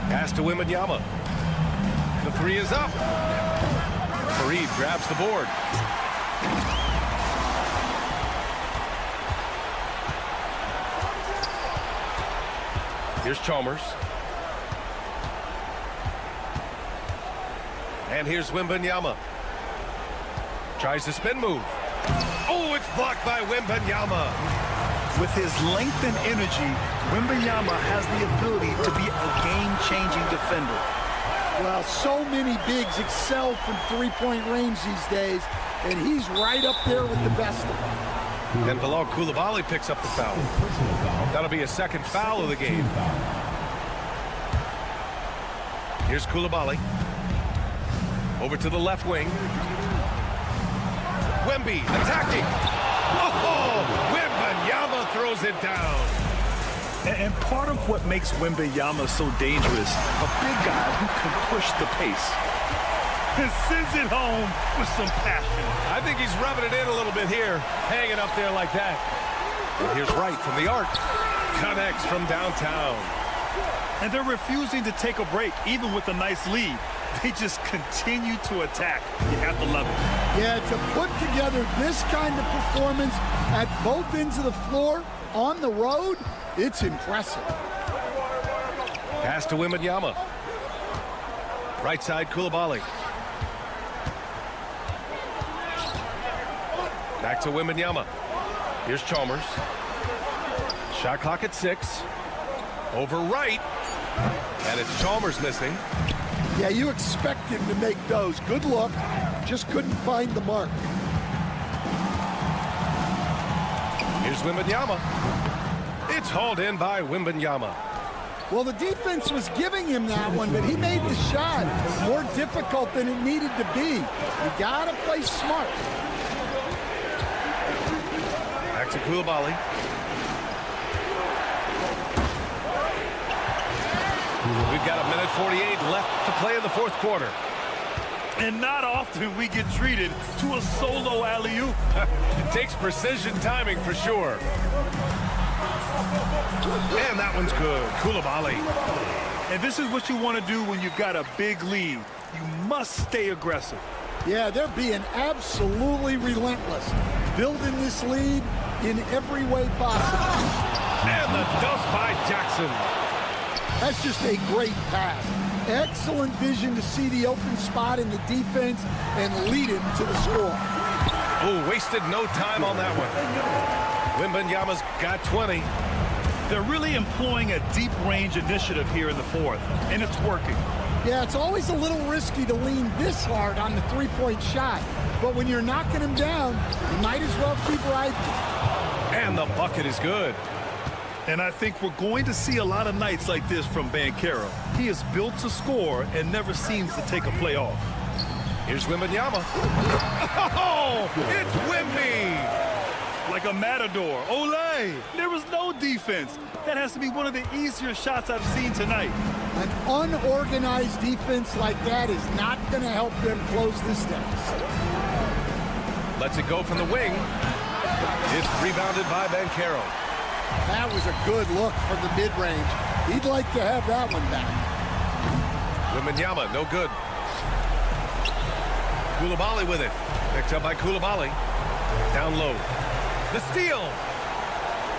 S1: Pass to Wembanyama. The 3 is up. Fareed grabs the board. Here's Chalmers. And here's Wembanyama. Tries the spin move. Oh, it's blocked by Wembanyama.
S2: With his length and energy, Wembanyama has the ability to be a game-changing defender.
S6: Well, so many bigs excel from three-point range these days, and he's right up there with the best of them.
S1: And Bilal Coulibaly picks up the foul.
S4: Personal foul.
S1: That'll be a second foul of the game.
S4: Team foul.
S1: Here's Coulibaly. Over to the left wing. Wemby attacking. Oh, Wembanyama throws it down.
S2: And part of what makes Wembanyama so dangerous, a big guy who can push the pace. And sends it home with some passion.
S1: I think he's rubbing it in a little bit here, hanging up there like that. And here's Wright from the arc. Connects from downtown.
S2: And they're refusing to take a break, even with a nice lead. They just continue to attack. You have to love it.
S6: Yeah, to put together this kind of performance at both ends of the floor on the road, it's impressive.
S1: Pass to Wembanyama. Right side, Coulibaly. Back to Wembanyama. Here's Chalmers. Shot clock at 6. Over Wright. And it's Chalmers missing.
S6: Yeah, you expect him to make those. Good look. Just couldn't find the mark.
S1: Here's Wembanyama. It's hauled in by Wembanyama.
S6: Well, the defense was giving him that one, but he made the shot more difficult than it needed to be. You got to play smart.
S1: Back to Koulibaly. We've got 1:48 left to play in the fourth quarter.
S2: And not often we get treated to a solo alley-oop.
S1: It takes precision timing for sure. And that one's good. Koulibaly.
S2: And this is what you want to do when you've got a big lead. You must stay aggressive.
S6: Yeah, they're being absolutely relentless, building this lead in every way possible.
S1: And the dunk by Jackson.
S6: That's just a great pass. Excellent vision to see the open spot in the defense and lead it to the score.
S1: Oh, wasted no time on that one. Wembanyama's got 20.
S2: They're really employing a deep range initiative here in the fourth, and it's working.
S6: Yeah, it's always a little risky to lean this hard on the three-point shot, but when you're knocking him down, you might as well keep right.
S1: And the bucket is good.
S2: And I think we're going to see a lot of nights like this from Banchero. He is built to score and never seems to take a play off.
S1: Here's Wembanyama. Oh, it's Wemby.
S2: Like a matador. Olay! There was no defense. That has to be one of the easier shots I've seen tonight.
S6: An unorganized defense like that is not going to help them close this deficit.
S1: Lets it go from the wing. It's rebounded by Banchero.
S6: That was a good look from the mid-range. He'd like to have that one back.
S1: Wembanyama, no good. Koulibaly with it. Picked up by Koulibaly. Down low. The steal.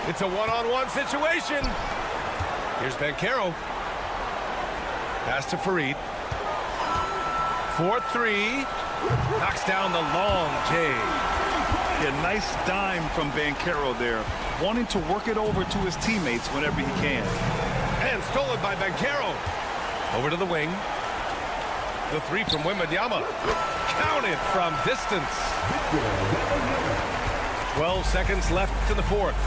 S1: It's a one-on-one situation. Here's Banchero. Pass to Farid. 4-3. Knocks down the long J.
S2: A nice dime from Banchero there, wanting to work it over to his teammates whenever he can.
S1: And stolen by Banchero. Over to the wing. The three from Wembanyama. Counted from distance. 12 seconds left to the fourth.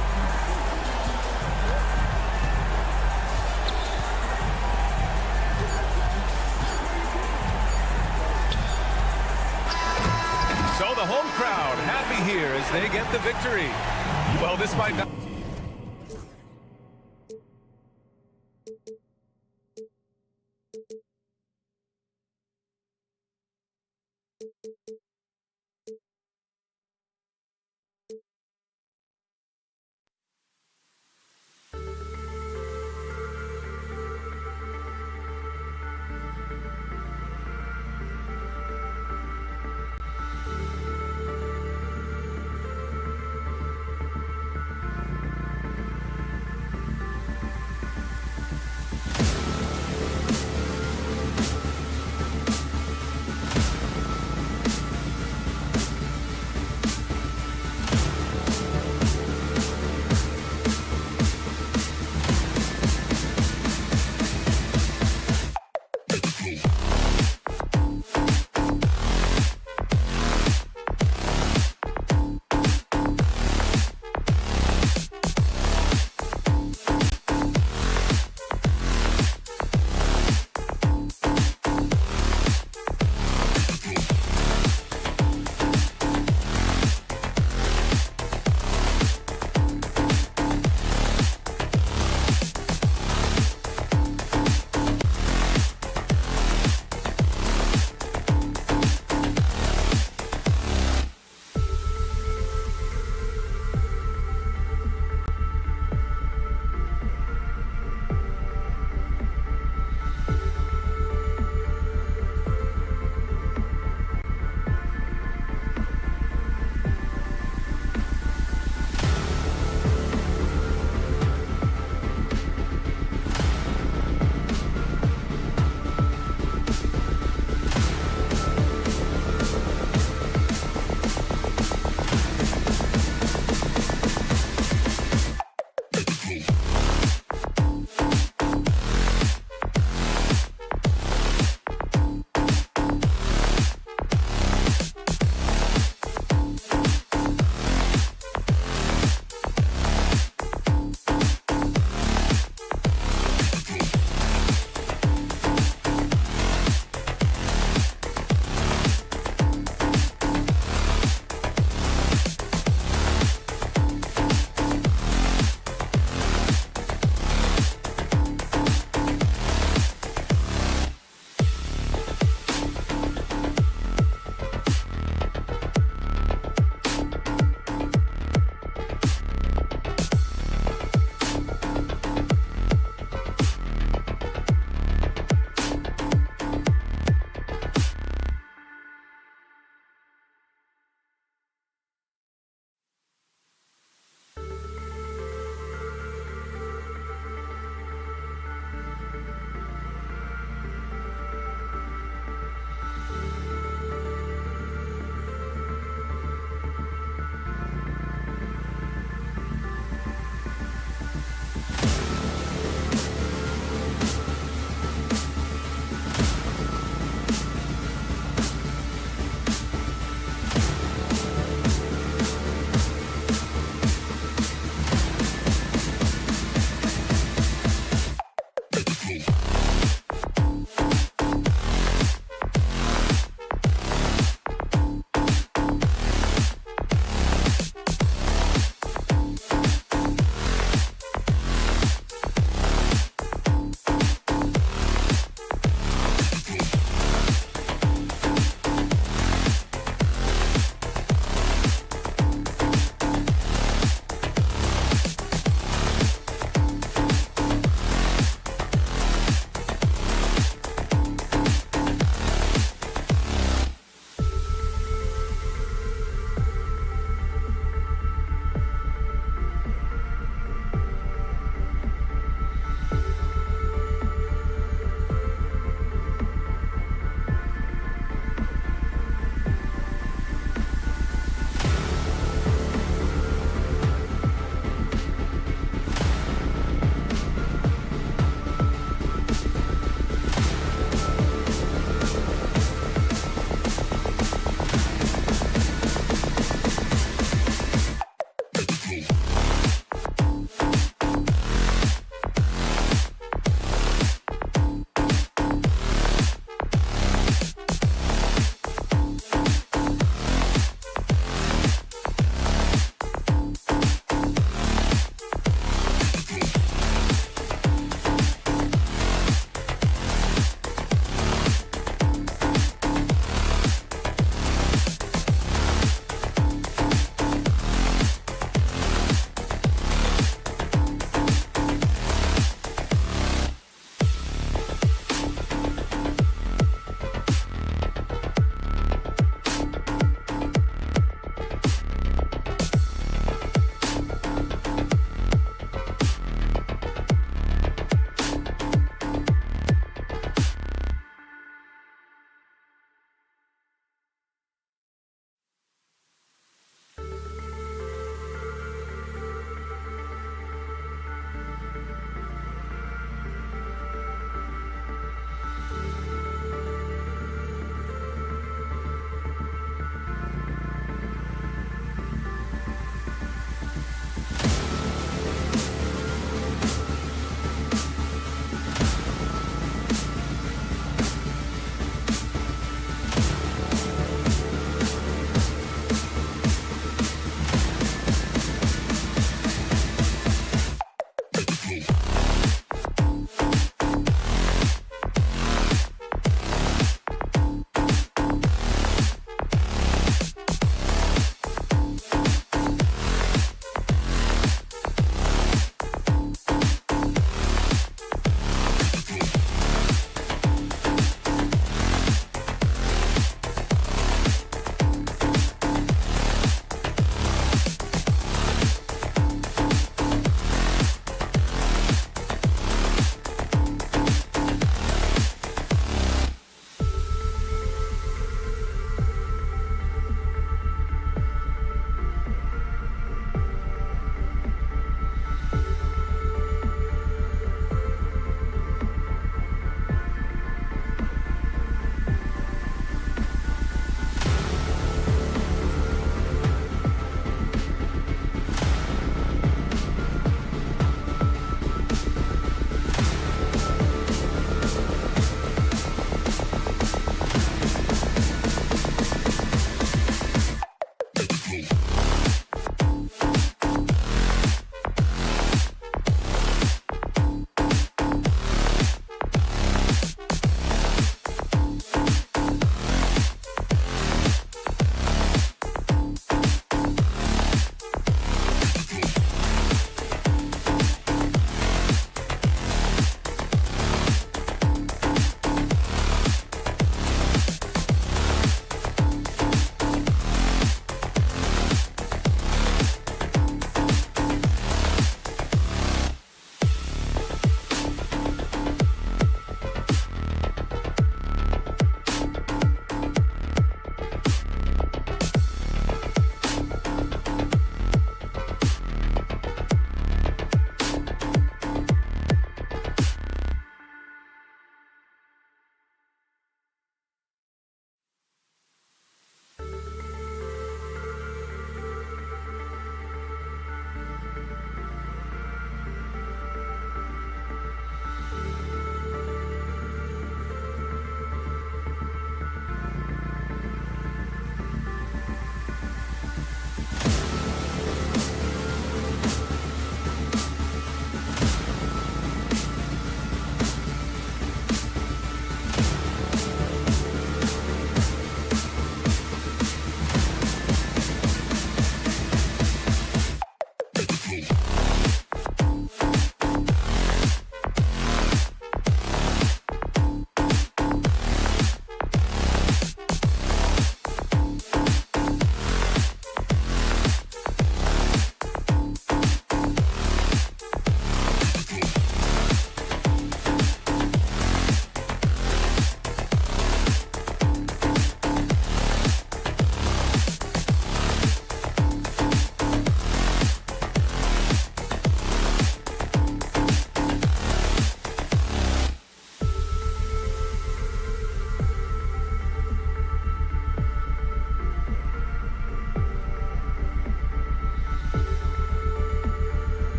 S1: So the home crowd happy here as they get the victory. Well, this might not...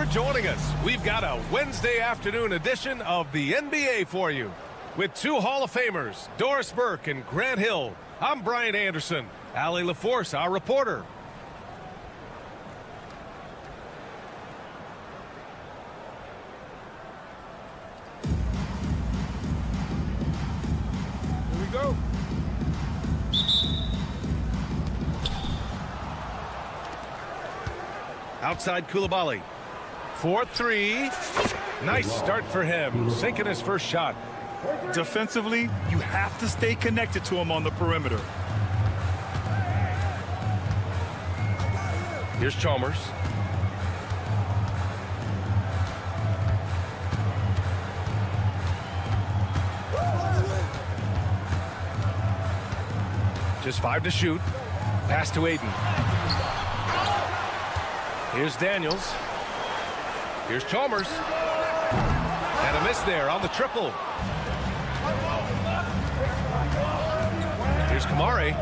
S1: for joining us. We've got a Wednesday afternoon edition of the NBA for you. With two Hall of Famers, Doris Burke and Grant Hill. I'm Brian Anderson. Allie LaForce, our reporter. Here we go. Outside Koulibaly. 4-3. Nice start for him. Sinking his first shot.
S2: Defensively, you have to stay connected to him on the perimeter.
S1: Here's Chalmers. Just 5 to shoot. Pass to Aiden. Here's Daniels. Here's Chalmers. And a miss there on the triple. Here's Kamari.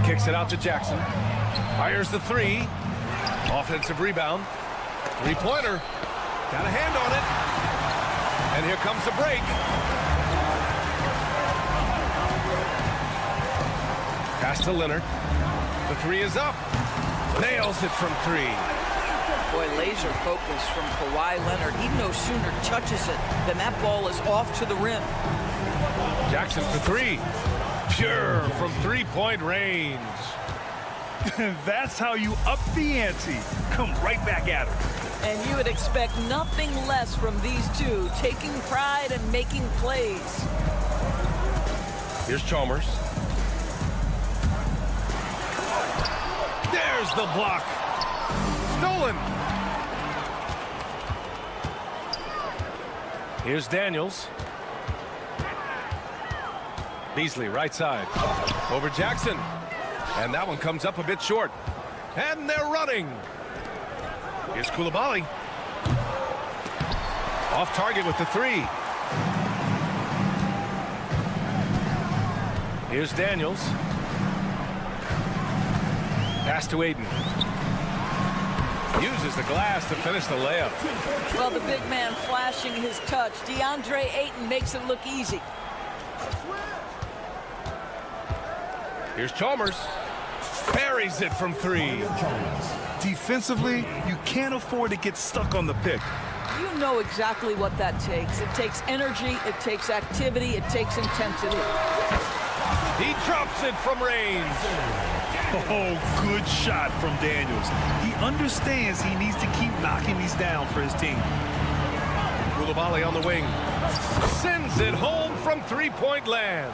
S1: Kicks it out to Jackson. Fires the three. Offensive rebound. Three-pointer. Got a hand on it. And here comes the break. Pass to Leonard. The three is up. Nails it from 3.
S7: Boy, laser focus from Kawhi Leonard. He no sooner touches it than that ball is off to the rim.
S1: Jackson for 3. Pure from three-point range.
S2: That's how you up the ante. Come right back at him.
S7: And you would expect nothing less from these two, taking pride and making plays.
S1: Here's Chalmers. There's the block. Stolen. Here's Daniels. Beasley, right side. Over Jackson. And that one comes up a bit short. And they're running. Here's Koulibaly. Off target with the 3. Here's Daniels. Pass to Aiden. Uses the glass to finish the layup.
S7: Well, the big man flashing his touch. DeAndre Ayton makes it look easy.
S1: Here's Chalmers. Buries it from 3.
S2: Defensively, you can't afford to get stuck on the pick.
S7: You know exactly what that takes. It takes energy, it takes activity, it takes intensity.
S1: He drops it from range.
S2: Oh, good shot from Daniels. He understands he needs to keep knocking these down for his team.
S1: Koulibaly on the wing. Sends it home from three-point land.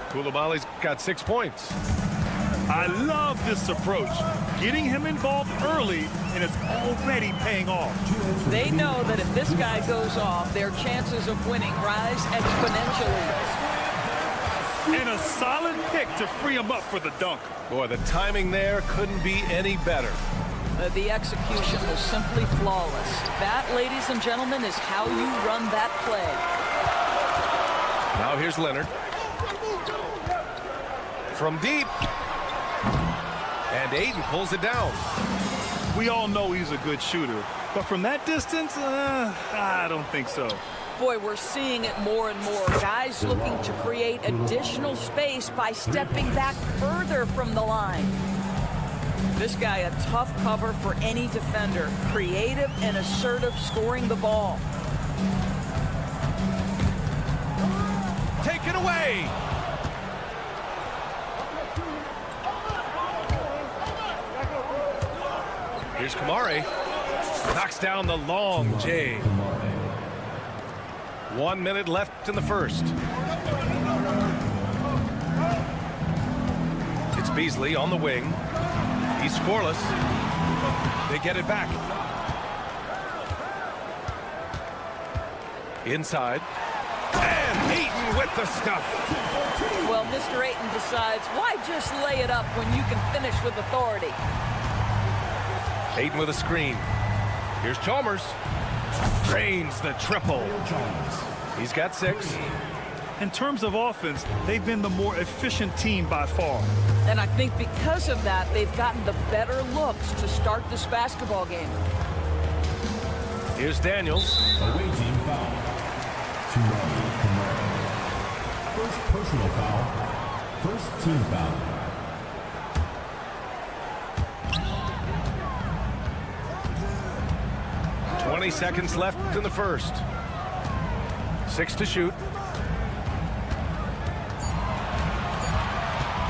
S1: Koulibaly's got 6 points.
S2: I love this approach. Getting him involved early, and it's already paying off.
S7: They know that if this guy goes off, their chances of winning rise exponentially.
S2: And a solid pick to free him up for the dunk.
S1: Boy, the timing there couldn't be any better.
S7: The execution was simply flawless. That, ladies and gentlemen, is how you run that play.
S1: Now here's Leonard. From deep. And Aiden pulls it down.
S2: We all know he's a good shooter, but from that distance, I don't think so.
S7: Boy, we're seeing it more and more. Guys looking to create additional space by stepping back further from the line. This guy, a tough cover for any defender. Creative and assertive scoring the ball.
S1: Take it away. Here's Kamari. Knocks down the long J. 1 minute left in the first. It's Beasley on the wing. He's scoreless. They get it back. Inside. And Ayton with the stuff.
S7: Well, Mr. Ayton decides, why just lay it up when you can finish with authority?
S1: Ayton with a screen. Here's Chalmers. Drains the triple. He's got 6.
S2: In terms of offense, they've been the more efficient team by far.
S7: And I think because of that, they've gotten the better looks to start this basketball game.
S1: Here's Daniels.
S4: Away team foul. First personal foul. First team foul.
S1: "20 seconds left in the first. 6 to shoot.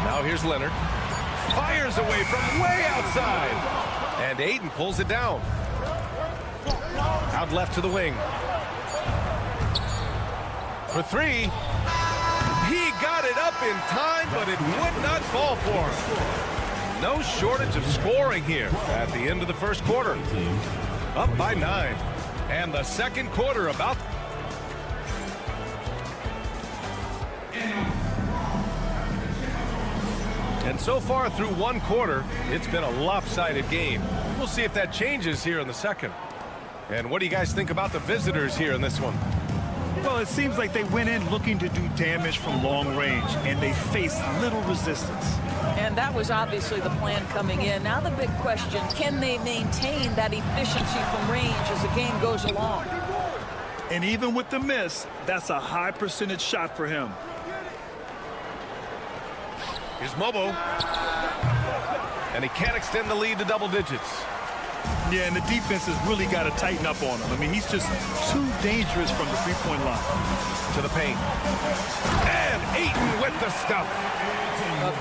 S1: Now here's Leonard. Fires away from way outside. And Ayton pulls it down. Out left to the wing. For 3. He got it up in time, but it would not fall for him. No shortage of scoring here at the end of the first quarter. Up by 9. And the second quarter about. And so far through one quarter, it's been a lopsided game. We'll see if that changes here in the second. And what do you guys think about the visitors here in this one?
S2: Well, it seems like they went in looking to do damage from long range, and they faced little resistance.
S7: And that was obviously the plan coming in. Now the big question, can they maintain that efficiency from range as the game goes along?
S2: And even with the miss, that's a high percentage shot for him.
S1: Here's Mobo. And he can't extend the lead to double digits.
S2: Yeah, and the defense has really got to tighten up on him. I mean, he's just too dangerous from the three-point line.
S1: To the paint. And Ayton with the stuff.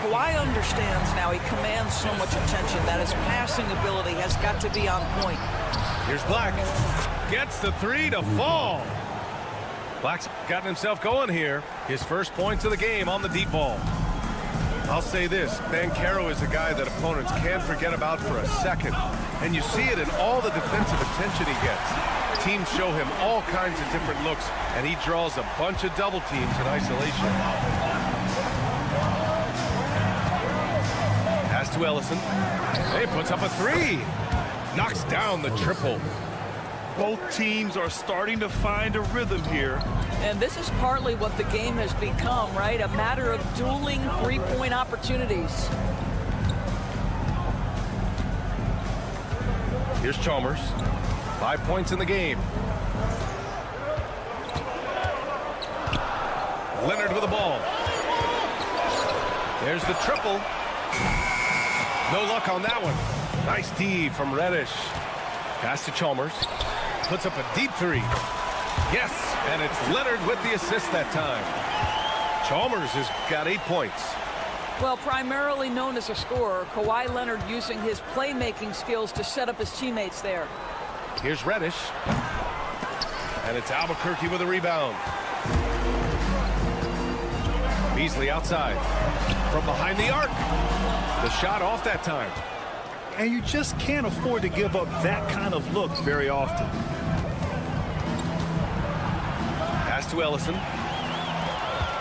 S7: Kawhi understands now. He commands so much attention that his passing ability has got to be on point.
S1: Here's Black. Gets the 3 to fall. Black's gotten himself going here. His first points of the game on the deep ball. I'll say this, Banchero is a guy that opponents can't forget about for a second. And you see it in all the defensive attention he gets. Teams show him all kinds of different looks, and he draws a bunch of double teams in isolation. Pass to Ellison. He puts up a 3. Knocks down the triple.
S2: Both teams are starting to find a rhythm here.
S7: And this is partly what the game has become, right? A matter of dueling three-point opportunities.
S1: Here's Chalmers. 5 points in the game. Leonard with the ball. There's the triple. No luck on that one. Nice D from Reddish. Pass to Chalmers. Puts up a deep 3. Yes, and it's Leonard with the assist that time. Chalmers has got 8 points.
S7: Well, primarily known as a scorer, Kawhi Leonard using his playmaking skills to set up his teammates there.
S1: Here's Reddish. And it's Albuquerque with a rebound. Beasley outside. From behind the arc. The shot off that time.
S2: And you just can't afford to give up that kind of look very often.
S1: Pass to Ellison.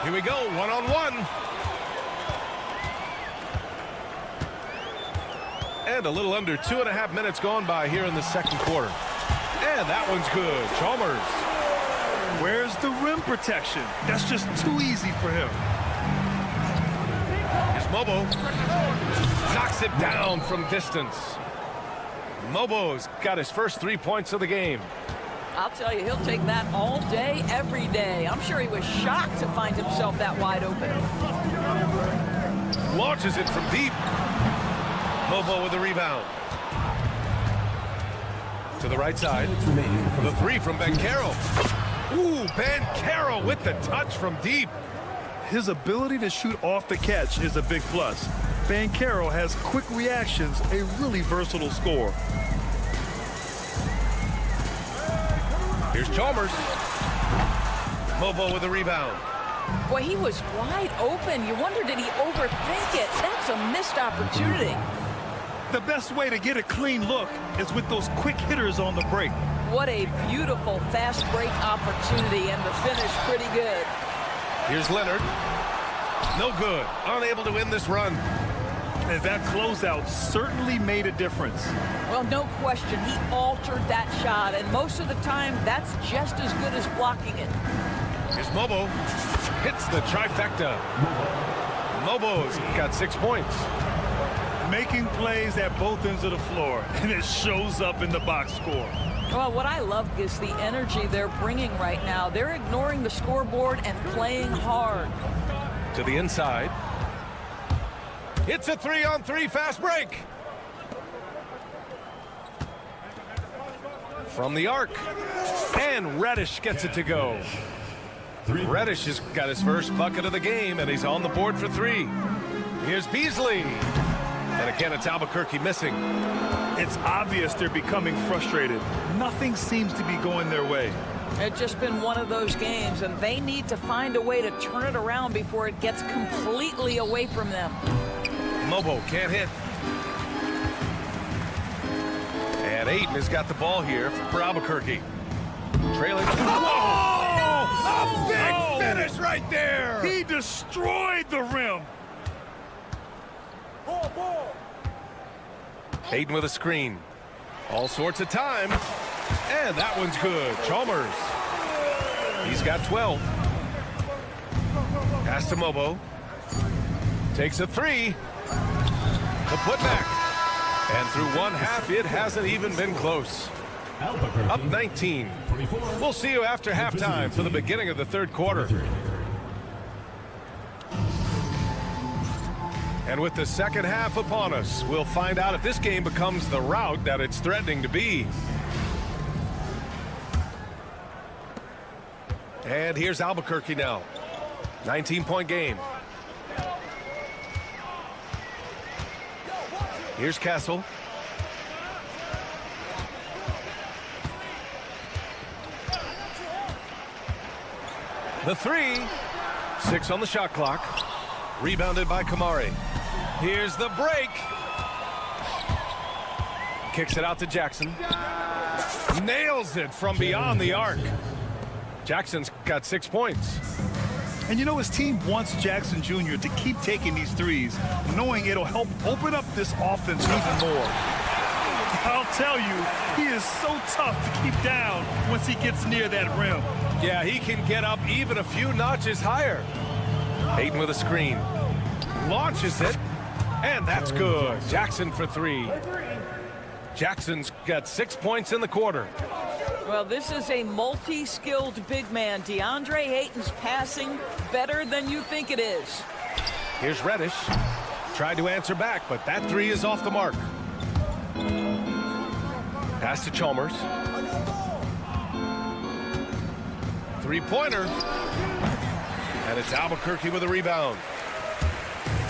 S1: Here we go, one-on-one. And a little under 2.5 minutes gone by here in the second quarter. And that one's good. Chalmers.
S2: Where's the rim protection? That's just too easy for him.
S1: Here's Mobo. Knocks it down from distance. Mobo's got his first 3 points of the game.
S7: I'll tell you, he'll take that all day, every day. I'm sure he was shocked to find himself that wide open.
S1: Launches it from deep. Mobo with the rebound. To the right side. The 3 from Banchero. Ooh, Banchero with the touch from deep.
S2: His ability to shoot off the catch is a big plus. Banchero has quick reactions, a really versatile scorer.
S1: Here's Chalmers. Mobo with a rebound.
S7: Boy, he was wide open. You wonder, did he overthink it? That's a missed opportunity.
S2: The best way to get a clean look is with those quick hitters on the break.
S7: What a beautiful fast break opportunity, and the finish pretty good.
S1: Here's Leonard. No good. Unable to win this run.
S2: And that closeout certainly made a difference.
S7: Well, no question, he altered that shot, and most of the time, that's just as good as blocking it.
S1: Here's Mobo. Hits the trifecta. Mobo's got 6 points.
S2: Making plays at both ends of the floor, and it shows up in the box score.
S7: Well, what I love is the energy they're bringing right now. They're ignoring the scoreboard and playing hard.
S1: To the inside. It's a 3-on-3 fast break. From the arc. And Reddish gets it to go. Reddish has got his first bucket of the game, and he's on the board for 3. Here's Beasley. And again, it's Albuquerque missing.
S2: It's obvious they're becoming frustrated. Nothing seems to be going their way.
S7: It's just been one of those games, and they need to find a way to turn it around before it gets completely away from them.
S1: Mobo can't hit. And Ayton has got the ball here for Albuquerque. Trailing. Oh! A big finish right there!
S2: He destroyed the rim.
S1: Ayton with a screen. All sorts of time. And that one's good. Chalmers. He's got 12. Pass to Mobo. Takes a 3. The putback. And through one half, it hasn't even been close. Up 19. We'll see you after halftime for the beginning of the third quarter. And with the second half upon us, we'll find out if this game becomes the rout that it's threatening to be. And here's Albuquerque now. 19-point game. Here's Castle. The 3. 6 on the shot clock. Rebounded by Kamari. Here's the break. Kicks it out to Jackson. Nails it from beyond the arc. Jackson's got 6 points.
S2: And you know, his team wants Jackson Jr. to keep taking these threes, knowing it'll help open up this offense even more. I'll tell you, he is so tough to keep down once he gets near that rim.
S1: Yeah, he can get up even a few notches higher. Ayton with a screen. Launches it. And that's good. Jackson for 3. Jackson's got 6 points in the quarter.
S7: Well, this is a multi-skilled big man. DeAndre Ayton's passing better than you think it is.
S1: Here's Reddish. Tried to answer back, but that 3 is off the mark. Pass to Chalmers. 3-pointer. And it's Albuquerque with a rebound.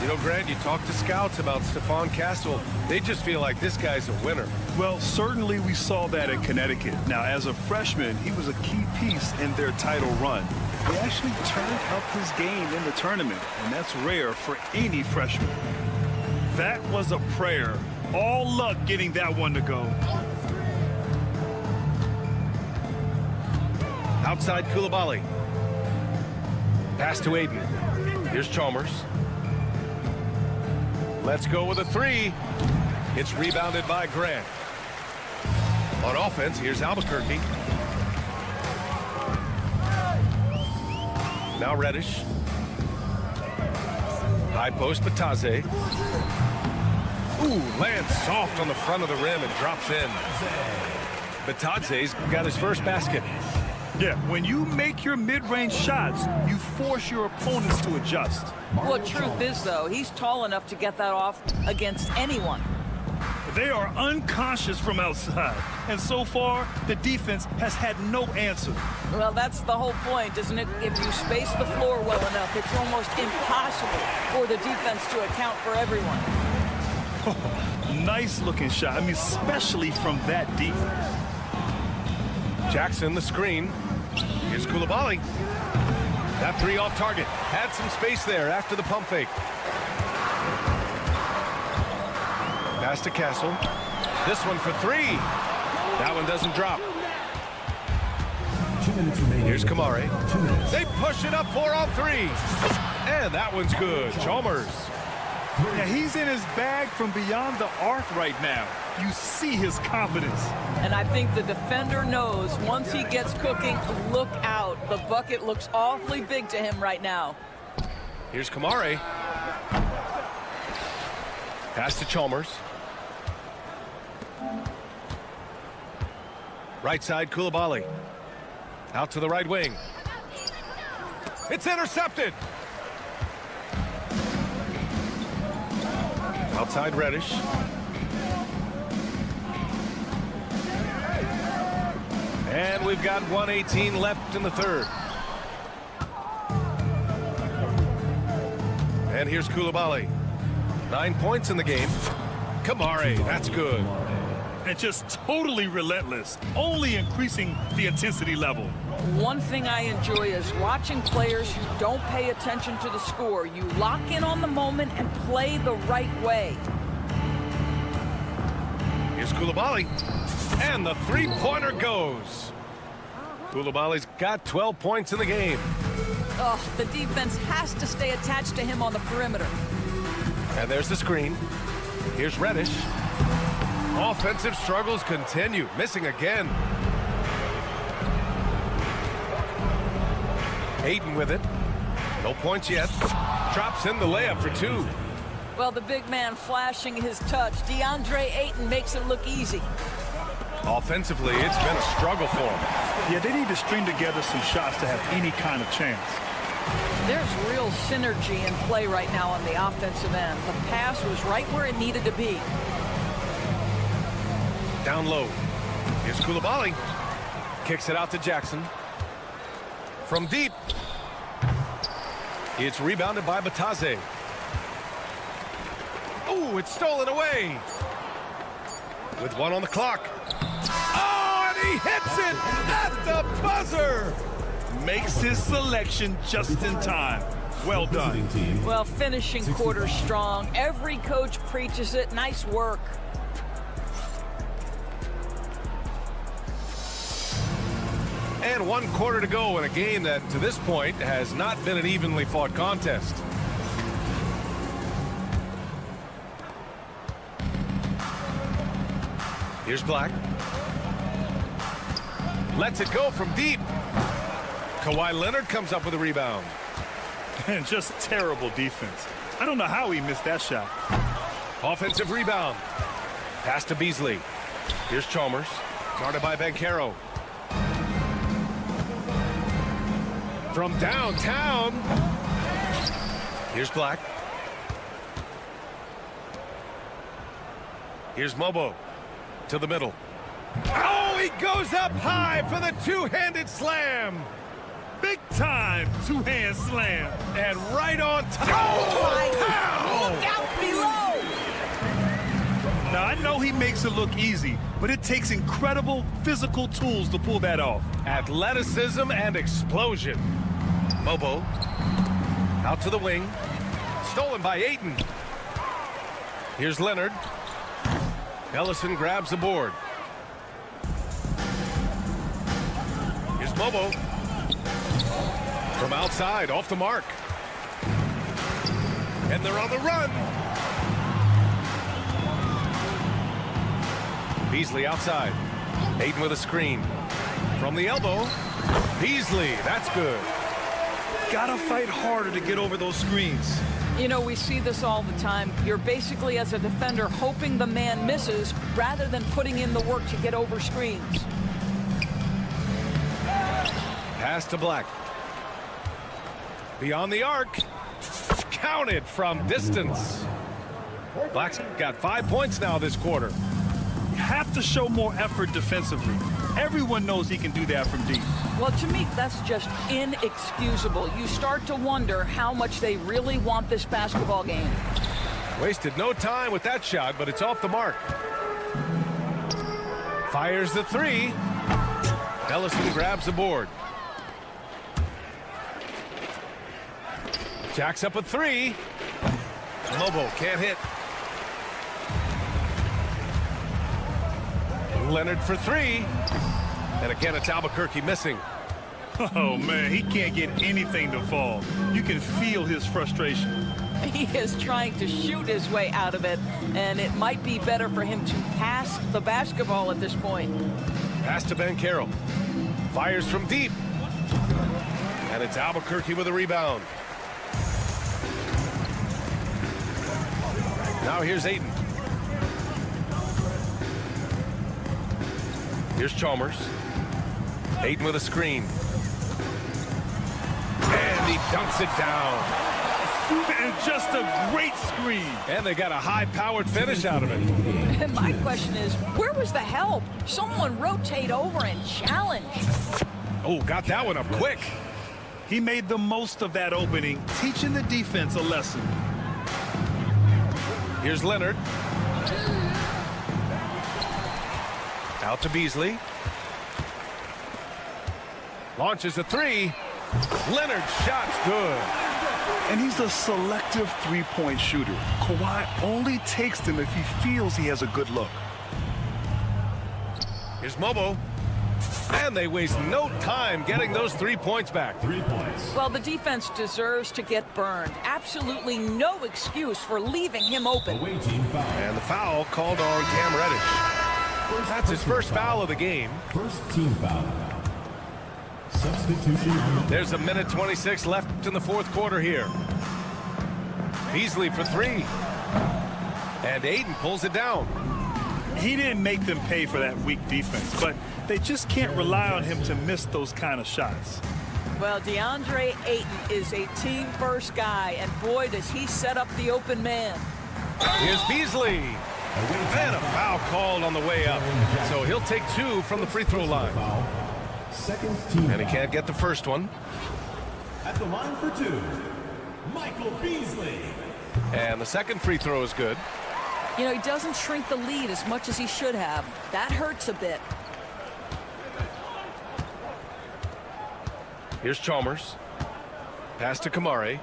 S1: You know, Grant, you talk to scouts about Stephon Castle. They just feel like this guy's a winner.
S2: Well, certainly we saw that in Connecticut. Now, as a freshman, he was a key piece in their title run. He actually turned up his game in the tournament, and that's rare for any freshman. That was a prayer. All luck getting that one to go.
S1: Outside Koulibaly. Pass to Ayton. Here's Chalmers. Let's go with a 3. It's rebounded by Grant. On offense, here's Albuquerque. Now Reddish. High post, Bataze. Ooh, lands soft on the front of the rim and drops in. Bataze's got his first basket.
S2: Yeah, when you make your mid-range shots, you force your opponents to adjust.
S7: Well, truth is, though, he's tall enough to get that off against anyone.
S2: They are unconscious from outside, and so far, the defense has had no answer.
S7: Well, that's the whole point, isn't it? If you space the floor well enough, it's almost impossible for the defense to account for everyone.
S2: Nice-looking shot, I mean, especially from that deep.
S1: Jackson, the screen. Here's Koulibaly. That 3 off target. Had some space there after the pump fake. Pass to Castle. This one for 3. That one doesn't drop.
S4: 2 minutes remaining.
S1: Here's Kamari.
S4: 2 minutes.
S1: They push it up 4 on 3. And that one's good. Chalmers.
S2: Yeah, he's in his bag from beyond the arc right now. You see his confidence.
S7: And I think the defender knows once he gets cooking, look out. The bucket looks awfully big to him right now.
S1: Here's Kamare. Pass to Chalmers. Right side, Koulibaly. Out to the right wing. It's intercepted. Outside Reddish. And we've got 1:18 left in the third. And here's Koulibaly. 9 points in the game. Kamare, that's good.
S2: And just totally relentless, only increasing the intensity level.
S7: One thing I enjoy is watching players who don't pay attention to the score. You lock in on the moment and play the right way.
S1: Here's Koulibaly. And the three-pointer goes. Koulibaly's got 12 points in the game.
S7: Oh, the defense has to stay attached to him on the perimeter.
S1: And there's the screen. Here's Reddish. Offensive struggles continue. Missing again. Ayton with it. No points yet. Drops in the layup for two.
S7: Well, the big man flashing his touch. DeAndre Ayton makes it look easy.
S1: Offensively, it's been a struggle for him.
S2: Yeah, they need to string together some shots to have any kind of chance.
S7: There's real synergy in play right now on the offensive end. The pass was right where it needed to be.
S1: Down low. Here's Koulibaly. Kicks it out to Jackson. From deep. It's rebounded by Bataze. Oh, it's stolen away. With one on the clock. Oh, and he hits it at the buzzer.
S2: Makes his selection just in time. Well done.
S7: Well, finishing quarter strong. Every coach preaches it. Nice work.
S1: And 1 quarter to go in a game that, to this point, has not been an evenly fought contest. Here's Black. Lets it go from deep. Kawhi Leonard comes up with a rebound.
S2: And just terrible defense. I don't know how he missed that shot.
S1: Offensive rebound. Pass to Beasley. Here's Chalmers. Guarded by Banchero. From downtown. Here's Black. Here's Mobo. To the middle. Oh, he goes up high for the two-handed slam.
S2: Big time two-hand slam.
S1: And right on top.
S7: Oh, look out below.
S2: Now, I know he makes it look easy, but it takes incredible physical tools to pull that off.
S1: Athleticism and explosion. Mobo. Out to the wing. Stolen by Ayton. Here's Leonard. Ellison grabs the board. Here's Mobo. From outside, off the mark. And they're on the run. Beasley outside. Ayton with a screen. From the elbow. Beasley, that's good.
S2: Gotta fight harder to get over those screens.
S7: You know, we see this all the time. You're basically, as a defender, hoping the man misses rather than putting in the work to get over screens.
S1: Pass to Black. Beyond the arc. Counted from distance. Black's got 5 points now this quarter.
S2: You have to show more effort defensively. Everyone knows he can do that from deep.
S7: Well, to me, that's just inexcusable. You start to wonder how much they really want this basketball game.
S1: Wasted no time with that shot, but it's off the mark. Fires the three. Ellison grabs the board. Jacks up a three. Lobo can't hit. Leonard for three. And again, it's Albuquerque missing.
S2: Oh, man, he can't get anything to fall. You can feel his frustration.
S7: He is trying to shoot his way out of it, and it might be better for him to pass the basketball at this point.
S1: Pass to Ben Carroll. Fires from deep. And it's Albuquerque with a rebound. Now here's Ayton. Here's Chalmers. Ayton with a screen. And he dunks it down.
S2: And just a great screen.
S1: And they got a high-powered finish out of it.
S7: And my question is, where was the help? Someone rotate over and challenge.
S1: Oh, got that one up quick.
S2: He made the most of that opening, teaching the defense a lesson.
S1: Here's Leonard. Out to Beasley. Launches a three. Leonard's shot's good.
S2: And he's a selective three-point shooter. Kawhi only takes them if he feels he has a good look.
S1: Here's Mobo. And they waste no time getting those 3 points back.
S4: 3 points.
S7: Well, the defense deserves to get burned. Absolutely no excuse for leaving him open.
S4: Away team foul.
S1: And the foul called on Cam Reddish. That's his first foul of the game.
S4: First team foul. Substitution on the
S1: There's a minute 26 left in the fourth quarter here. Beasley for three. And Ayton pulls it down.
S2: He didn't make them pay for that weak defense, but they just can't rely on him to miss those kind of shots.
S7: Well, DeAndre Ayton is a team-first guy, and boy, does he set up the open man.
S1: Here's Beasley. And a foul called on the way up. So he'll take two from the free throw line.
S4: foul. Second team
S1: And he
S4: foul.
S1: can't get the first one.
S4: At the line for two, Michael Beasley.
S1: And the second free throw is good.
S7: You know, he doesn't shrink the lead as much as he should have. That hurts a bit.
S1: Here's Chalmers. Pass to Kamare.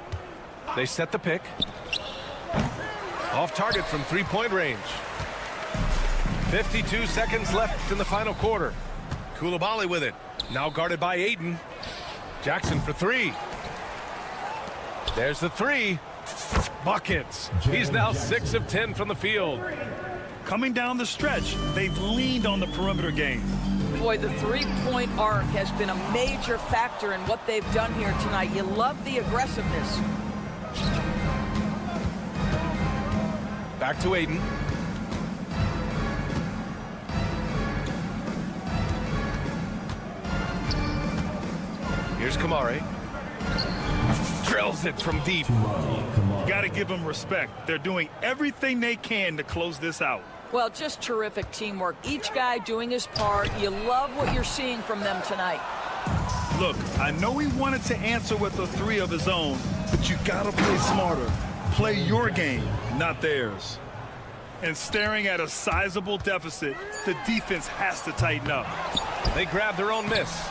S1: They set the pick. Off target from three-point range. 52 seconds left in the final quarter. Koulibaly with it. Now guarded by Ayton. Jackson for three. There's the three. Buckets. He's now 6 of 10 from the field.
S2: Coming down the stretch, they've leaned on the perimeter game.
S7: Boy, the three-point arc has been a major factor in what they've done here tonight. You love the aggressiveness.
S1: Back to Ayton. Here's Kamare. Drills it from deep.
S2: Got to give them respect. They're doing everything they can to close this out.
S7: Well, just terrific teamwork. Each guy doing his part. You love what you're seeing from them tonight.
S2: Look, I know he wanted to answer with a three of his own, but you got to play smarter. Play your game, not theirs. And staring at a sizable deficit, the defense has to tighten up.
S1: They grab their own miss.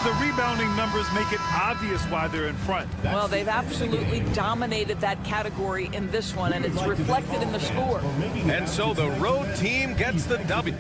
S2: The rebounding numbers make it obvious why they're in front.
S7: Well, they've absolutely dominated that category in this one, and it's reflected in the score.
S1: And so the road team gets the W.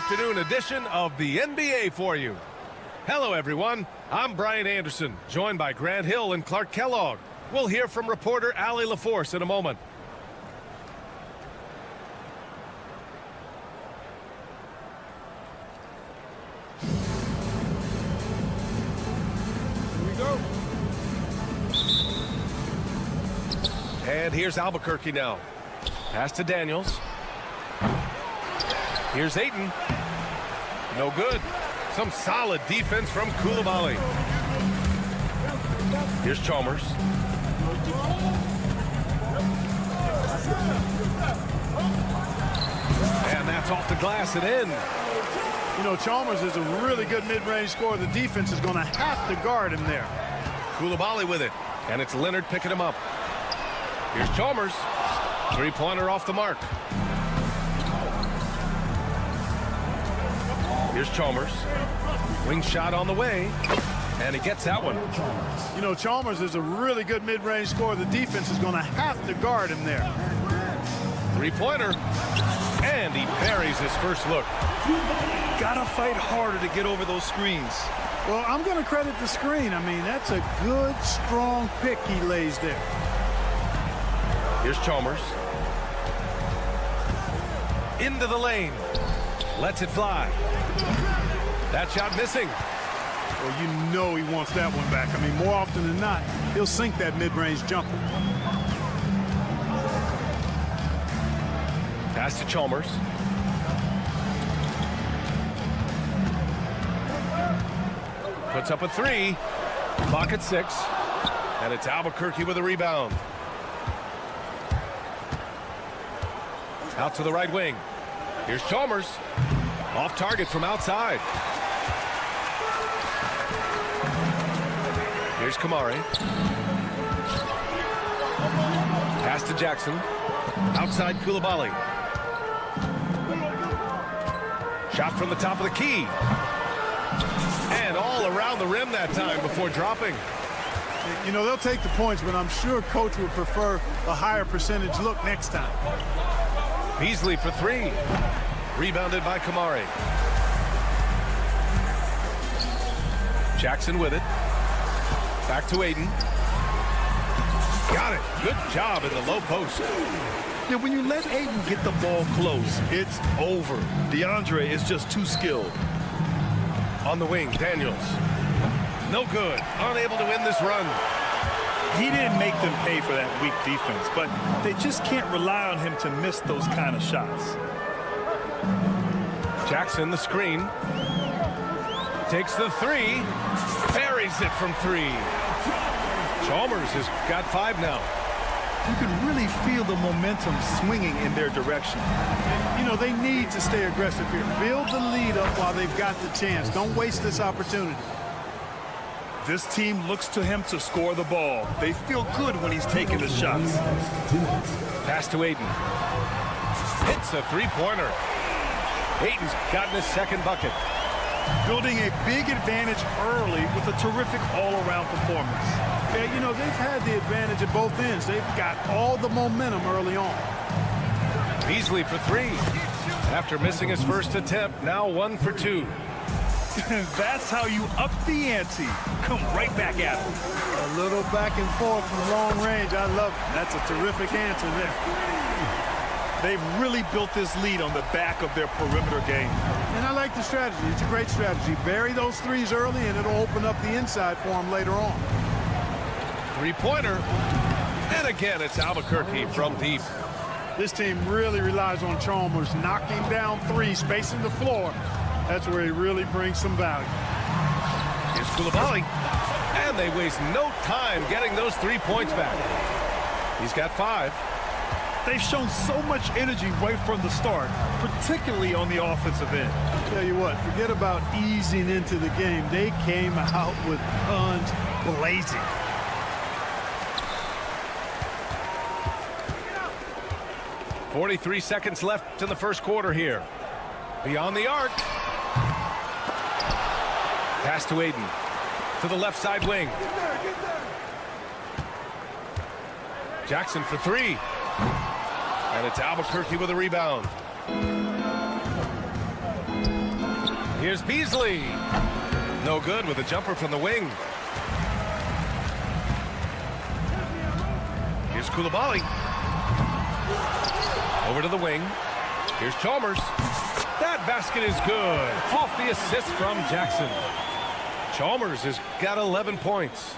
S1: afternoon edition of the NBA for you. Hello, everyone. I'm Brian Anderson, joined by Grant Hill and Clark Kellogg. We'll hear from reporter Allie LaForce in a moment. And here's Albuquerque now. Pass to Daniels. Here's Ayton. No good. Some solid defense from Coulibaly. Here's Chalmers. And that's off the glass and in.
S8: You know, Chalmers is a really good mid-range scorer. The defense is going to have to guard him there.
S1: Coulibaly with it. And it's Leonard picking him up. Here's Chalmers. Three-pointer off the mark. Here's Chalmers. Wing shot on the way. And he gets that one.
S8: You know, Chalmers is a really good mid-range scorer. The defense is going to have to guard him there.
S1: Three-pointer. And he buries his first look.
S2: Gotta fight harder to get over those screens.
S8: Well, I'm going to credit the screen. I mean, that's a good, strong pick he lays there.
S1: Here's Chalmers. Into the lane. Lets it fly. That shot missing.
S8: Well, you know he wants that one back. I mean, more often than not, he'll sink that mid-range jumper.
S1: Pass to Chalmers. Puts up a three. Clock at 6. And it's Albuquerque with a rebound. Out to the right wing. Here's Chalmers. Off target from outside. Here's Kamari. Pass to Jackson. Outside Coulibaly. Shot from the top of the key. And all around the rim that time before dropping.
S8: You know, they'll take the points, but I'm sure coach would prefer a higher percentage look next time.
S1: Beasley for three. Rebounded by Kamari. Jackson with it. Back to Ayton. Got it. Good job in the low post.
S2: Yeah, when you let Ayton get the ball close, it's over. DeAndre is just too skilled.
S1: On the wing, Daniels. No good. Unable to win this run.
S2: He didn't make them pay for that weak defense, but they just can't rely on him to miss those kind of shots.
S1: Jackson, the screen. Takes the three. Buries it from 3. Chalmers has got 5 now.
S2: You can really feel the momentum swinging in their direction.
S8: You know, they need to stay aggressive here. Build the lead up while they've got the chance. Don't waste this opportunity.
S2: This team looks to him to score the ball. They feel good when he's taking the shots.
S1: Pass to Ayton. Hits a three-pointer. Ayton's gotten his second bucket.
S2: Building a big advantage early with a terrific all-around performance.
S8: Yeah, you know, they've had the advantage at both ends. They've got all the momentum early on.
S1: Beasley for 3. After missing his first attempt, now 1 for 2.
S2: That's how you up the ante. Come right back at him.
S8: A little back and forth from long range. I love it. That's a terrific answer there.
S2: They've really built this lead on the back of their perimeter game.
S8: And I like the strategy. It's a great strategy. Bury those threes early, and it'll open up the inside for them later on.
S1: Three-pointer. And again, it's Albuquerque from deep.
S8: This team really relies on Chalmers knocking down 3, spacing the floor. That's where he really brings some value.
S1: Here's Coulibaly. And they waste no time getting those 3 points back. He's got 5.
S2: They've shown so much energy right from the start, particularly on the offensive end.
S8: Tell you what, forget about easing into the game. They came out with guns blazing.
S1: .43 seconds left in the first quarter here. Beyond the arc. Pass to Ayton. To the left side wing. Jackson for 3. And it's Albuquerque with a rebound. Here's Beasley. No good with a jumper from the wing. Here's Koulibaly. Over to the wing. Here's Chalmers. That basket is good. Off the assist from Jackson. Chalmers has got 11 points.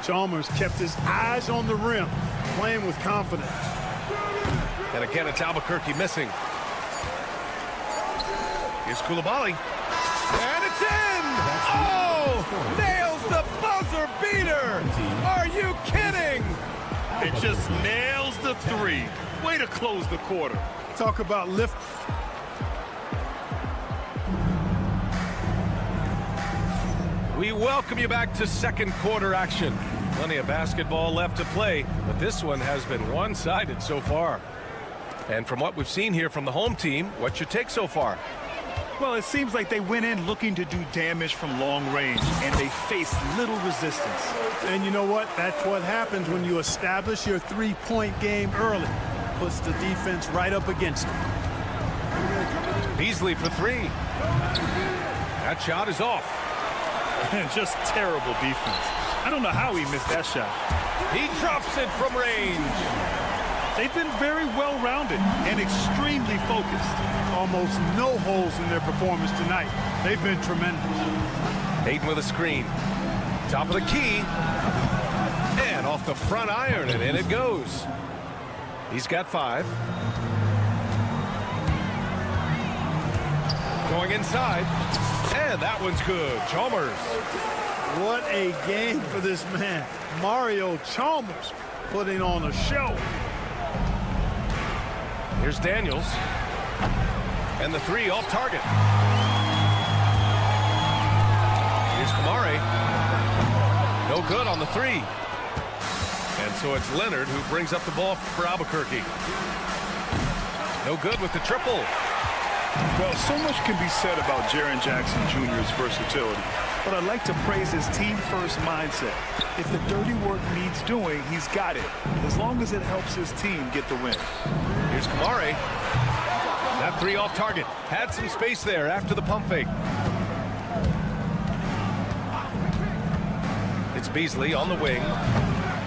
S8: Chalmers kept his eyes on the rim, playing with confidence.
S1: And again, it's Albuquerque missing. Here's Koulibaly. And it's in! Oh! Nails the buzzer beater! Are you kidding?
S2: It just nails the three. Way to close the quarter.
S8: Talk about lift.
S1: We welcome you back to second quarter action. Plenty of basketball left to play, but this one has been one-sided so far. And from what we've seen here from the home team, what's your take so far?
S2: Well, it seems like they went in looking to do damage from long range, and they faced little resistance.
S8: And you know what? That's what happens when you establish your three-point game early. Puts the defense right up against it.
S1: Beasley for three. That shot is off.
S2: And just terrible defense. I don't know how he missed that shot.
S1: He drops it from range.
S2: They've been very well-rounded and extremely focused.
S8: Almost no holes in their performance tonight. They've been tremendous.
S1: Ayton with a screen. Top of the key. And off the front iron, and in it goes. He's got 5. Going inside. And that one's good. Chalmers.
S8: What a game for this man. Mario Chalmers putting on a show.
S1: Here's Daniels. And the 3 off target. Here's Kamari. No good on the 3. And so it's Leonard who brings up the ball for Albuquerque. No good with the triple.
S2: Well, so much can be said about Jaren Jackson Jr.'s versatility, but I'd like to praise his team-first mindset. If the dirty work needs doing, he's got it, as long as it helps his team get the win.
S1: Here's Kamari. That 3 off target. Had some space there after the pump fake. It's Beasley on the wing.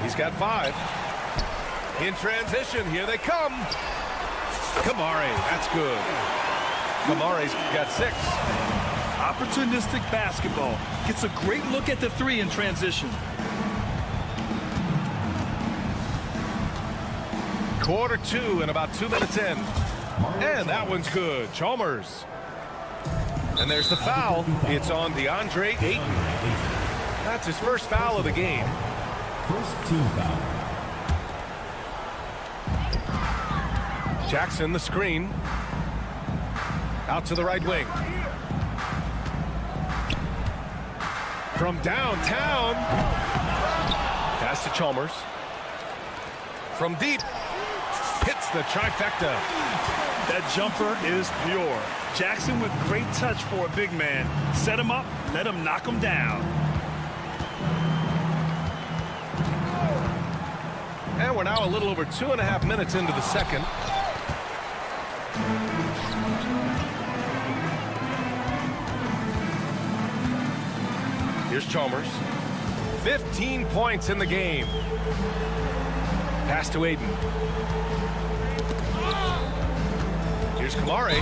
S1: He's got 5. In transition, here they come. Kamari, that's good. Kamari's got 6.
S2: Opportunistic basketball. Gets a great look at the 3 in transition.
S1: Quarter 2 and about 2 minutes in. And that one's good. Chalmers. And there's the foul. It's on DeAndre Ayton. That's his first foul of the game.
S4: First team foul.
S1: Jackson, the screen. Out to the right wing. From downtown. Pass to Chalmers. From deep. Hits the trifecta.
S2: That jumper is pure. Jackson with great touch for a big man. Set him up, let him knock him down.
S1: And we're now a little over 2.5 minutes into the second. Here's Chalmers. 15 points in the game. Pass to Ayton. Here's Kamari.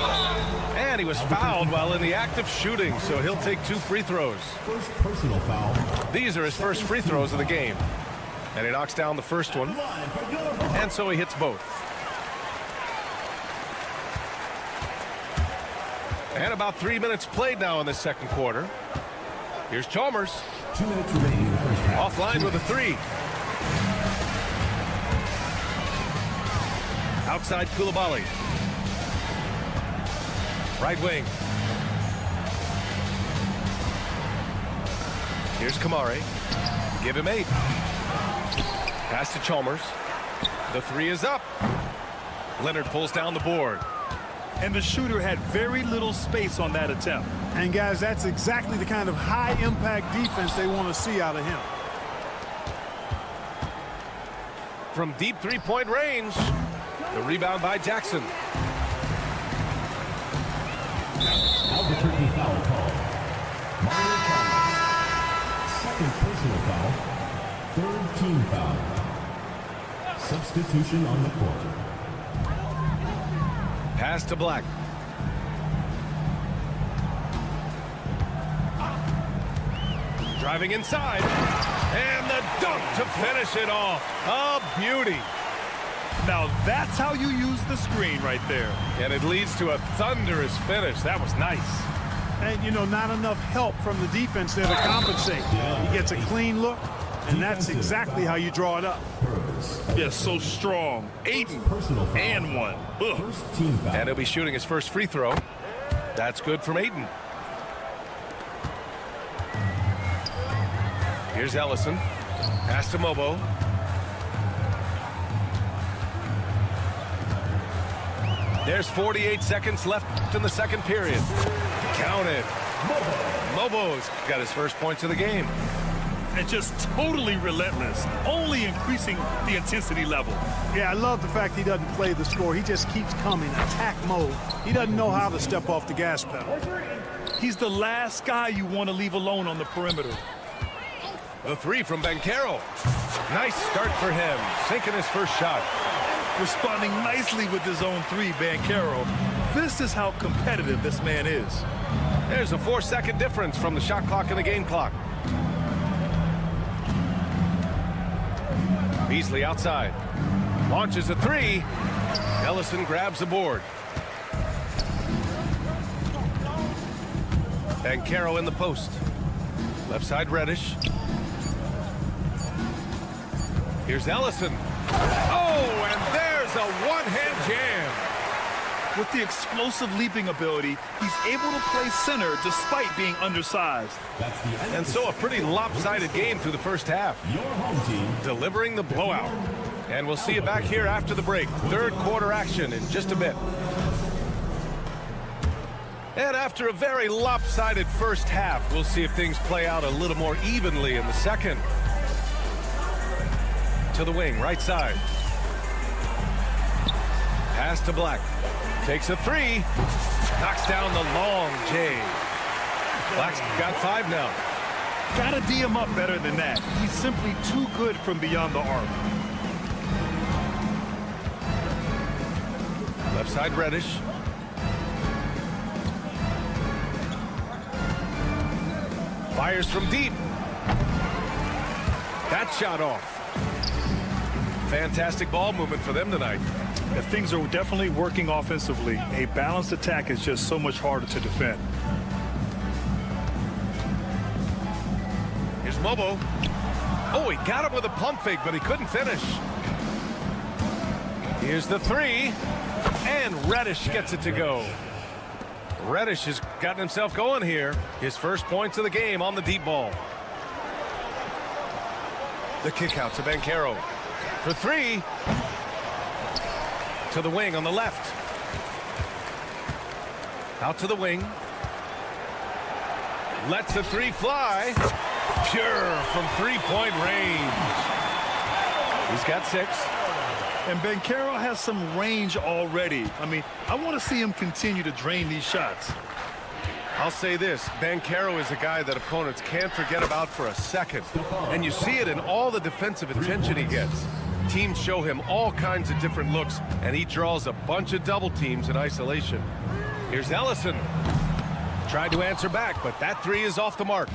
S1: And he was fouled while in the act of shooting, so he'll take 2 free throws.
S4: First personal foul.
S1: These are his first free throws of the game. And he knocks down the first one. And so he hits both. And about 3 minutes played now in this second quarter. Here's Chalmers.
S4: 2 minutes remaining in the first half.
S1: Offline with a 3. Outside Koulibaly. Right wing. Here's Kamari. Give him 8. Pass to Chalmers. The 3 is up. Leonard pulls down the board.
S2: And the shooter had very little space on that attempt.
S8: And guys, that's exactly the kind of high-impact defense they want to see out of him.
S1: From deep three-point range. The rebound by Jackson.
S4: Albuquerque foul call. Mario Chalmers. Second personal foul. Third team foul. Substitution on the court.
S1: Pass to Black. Driving inside. And the dunk to finish it off. A beauty.
S2: Now that's how you use the screen right there.
S1: And it leads to a thunderous finish. That was nice.
S8: And, you know, not enough help from the defense there to compensate. He gets a clean look, and that's exactly how you draw it up.
S2: Yes, so strong. Aiden and one. Ugh.
S4: First team foul.
S1: And he'll be shooting his first free throw. That's good from Aiden. Here's Ellison. Pass to Mobo. There's 48 seconds left in the second period. Counted. Mobo's got his first points of the game.
S2: And just totally relentless, only increasing the intensity level.
S8: Yeah, I love the fact he doesn't play the score. He just keeps coming, attack mode. He doesn't know how to step off the gas pedal.
S2: He's the last guy you want to leave alone on the perimeter.
S1: The three from Banchero. Nice start for him, sinking his first shot.
S2: Responding nicely with his own three, Banchero. This is how competitive this man is.
S1: There's a 4-second difference from the shot clock and the game clock. Beasley outside. Launches a three. Ellison grabs the board. Banchero in the post. Left side Reddish. Here's Ellison. Oh, and there's a one-hand jam.
S2: With the explosive leaping ability, he's able to play center despite being undersized.
S4: That's the end.
S1: And so a pretty lopsided game through the first half.
S4: Your home team
S1: Delivering the blowout. And we'll see you back here after the break. Third quarter action in just a bit. And after a very lopsided first half, we'll see if things play out a little more evenly in the second. To the wing, right side. Pass to Black. Takes a three. Knocks down the long J. Black's got 5 now.
S2: Gotta D him up better than that. He's simply too good from beyond the arc.
S1: Left side Reddish. Fires from deep. That shot off. Fantastic ball movement for them tonight.
S2: If things are definitely working offensively, a balanced attack is just so much harder to defend.
S1: Here's Mobo. Oh, he got him with a pump fake, but he couldn't finish. Here's the three. And Reddish gets it to go. Reddish has gotten himself going here. His first points of the game on the deep ball. The kick out to Banchero. For three. To the wing on the left. Out to the wing. Lets the three fly. Pure from three-point range. He's got 6.
S2: And Banchero has some range already. I mean, I want to see him continue to drain these shots.
S1: I'll say this, Banchero is a guy that opponents can't forget about for a second. And you see it in all the defensive attention he gets. Teams show him all kinds of different looks, and he draws a bunch of double teams in isolation. Here's Ellison. Tried to answer back, but that three is off the mark.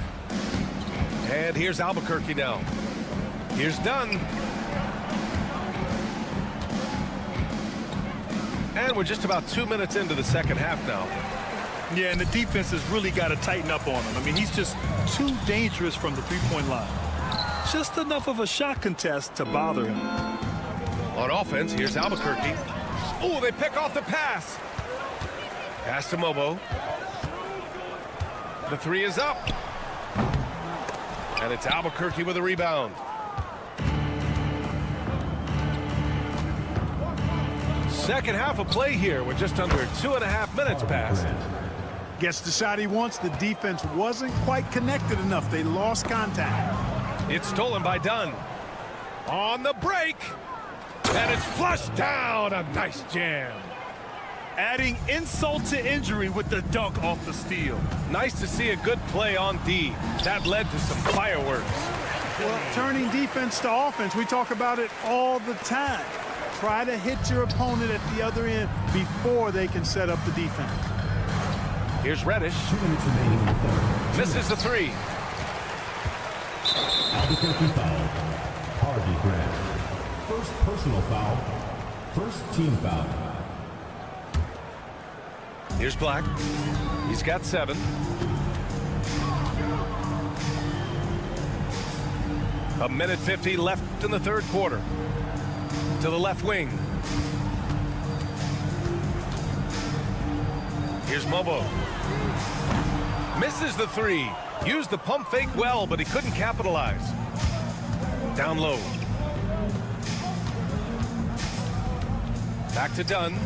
S1: And here's Albuquerque now. Here's Dunn. And we're just about 2 minutes into the second half now.
S2: Yeah, and the defense has really got to tighten up on him. I mean, he's just too dangerous from the three-point line. Just enough of a shot contest to bother him.
S1: On offense, here's Albuquerque. Oh, they pick off the pass. Pass to Mobo. The three is up. And it's Albuquerque with a rebound. Second half of play here with just under 2.5 minutes passed.
S8: Gets the shot he wants. The defense wasn't quite connected enough. They lost contact.
S1: It's stolen by Dunn. On the break. And it's flushed down. A nice jam.
S2: adding insult to injury with the dunk off the steal.
S1: Nice to see a good play on D. That led to some fireworks.
S8: Well, turning defense to offense, we talk about it all the time. Try to hit your opponent at the other end before they can set up the defense.
S1: Here's Reddish.
S4: 2 minutes remaining in the third.
S1: Misses the three.
S4: Albuquerque foul. Harvey Grant. First personal foul. First team foul.
S1: Here's Black. He's got 7. A minute 50 left in the third quarter. To the left wing. Here's Mobo. Misses the three. Used the pump fake well, but he couldn't capitalize. Down low. Back to Dunn.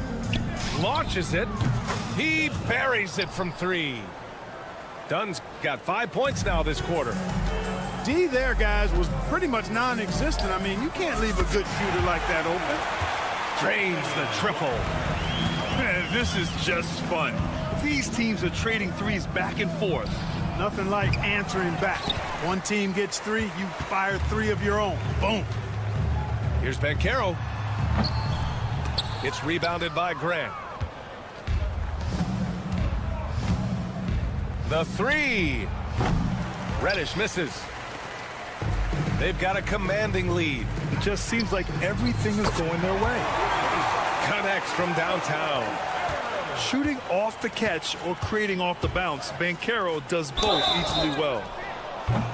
S1: Launches it. He buries it from 3. Dunn's got 5 points now this quarter.
S8: D there, guys, was pretty much non-existent. I mean, you can't leave a good shooter like that open.
S1: Drains the triple.
S2: Man, this is just fun. These teams are trading threes back and forth.
S8: Nothing like answering back. One team gets 3, you fire 3 of your own. Boom.
S1: Here's Banchero. It's rebounded by Grant. The 3. Reddish misses. They've got a commanding lead.
S2: It just seems like everything is going their way.
S1: Connects from downtown.
S2: Shooting off the catch or creating off the bounce, Banchero does both equally well.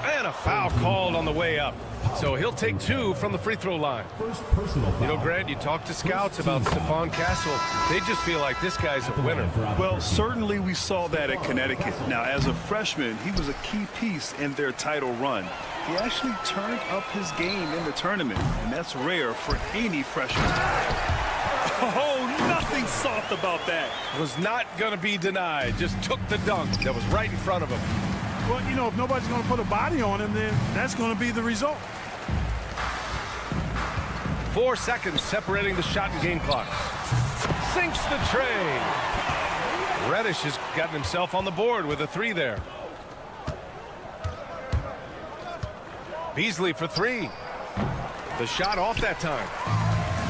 S1: And a foul called on the way up. So he'll take 2 from the free throw line.
S4: First personal foul.
S1: You know, Grant, you talk to scouts about Stephon Castle. They just feel like this guy's a winner.
S2: Well, certainly we saw that at Connecticut. Now, as a freshman, he was a key piece in their title run. He actually turned up his game in the tournament, and that's rare for any freshman. Oh, nothing soft about that.
S1: Was not going to be denied. Just took the dunk that was right in front of him.
S8: Well, you know, if nobody's going to put a body on him, then that's going to be the result.
S1: 4 seconds separating the shot and game clock. Sinks the tray. Reddish has gotten himself on the board with a 3 there. Beasley for 3. The shot off that time.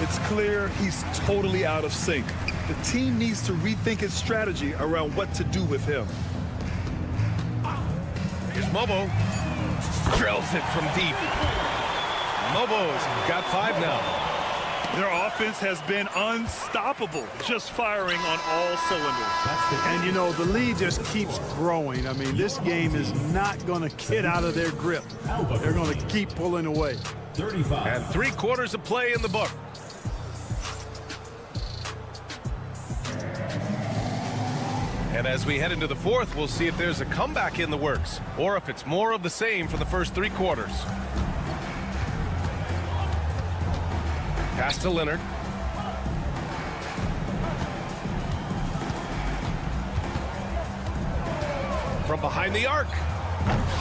S2: It's clear he's totally out of sync. The team needs to rethink its strategy around what to do with him.
S1: Here's Mobo. Drills it from deep. Mobo's got 5 now.
S2: Their offense has been unstoppable, just firing on all cylinders.
S8: And, you know, the lead just keeps growing. I mean, this game is not going to get out of their grip. They're going to keep pulling away.
S4: 35.
S1: And 3 quarters of play in the book. And as we head into the fourth, we'll see if there's a comeback in the works or if it's more of the same for the first 3 quarters. Pass to Leonard. From behind the arc.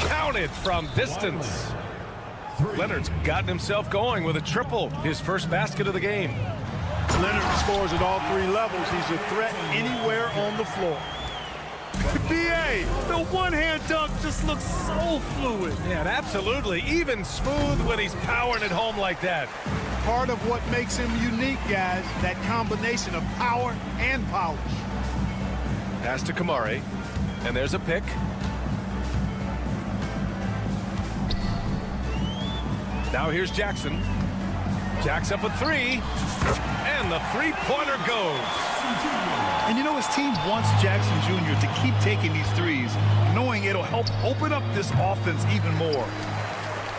S1: Counted from distance. Leonard's gotten himself going with a triple, his first basket of the game.
S8: Leonard scores at all 3 levels. He's a threat anywhere on the floor.
S2: BA, the one-hand dunk just looks so fluid.
S1: Yeah, and absolutely. Even smooth when he's powering it home like that.
S8: Part of what makes him unique, guys, that combination of power and polish.
S1: Pass to Kamari. And there's a pick. Now here's Jackson. Jacks up a 3. And the 3-pointer goes.
S2: And you know, his team wants Jackson Jr. to keep taking these threes, knowing it'll help open up this offense even more.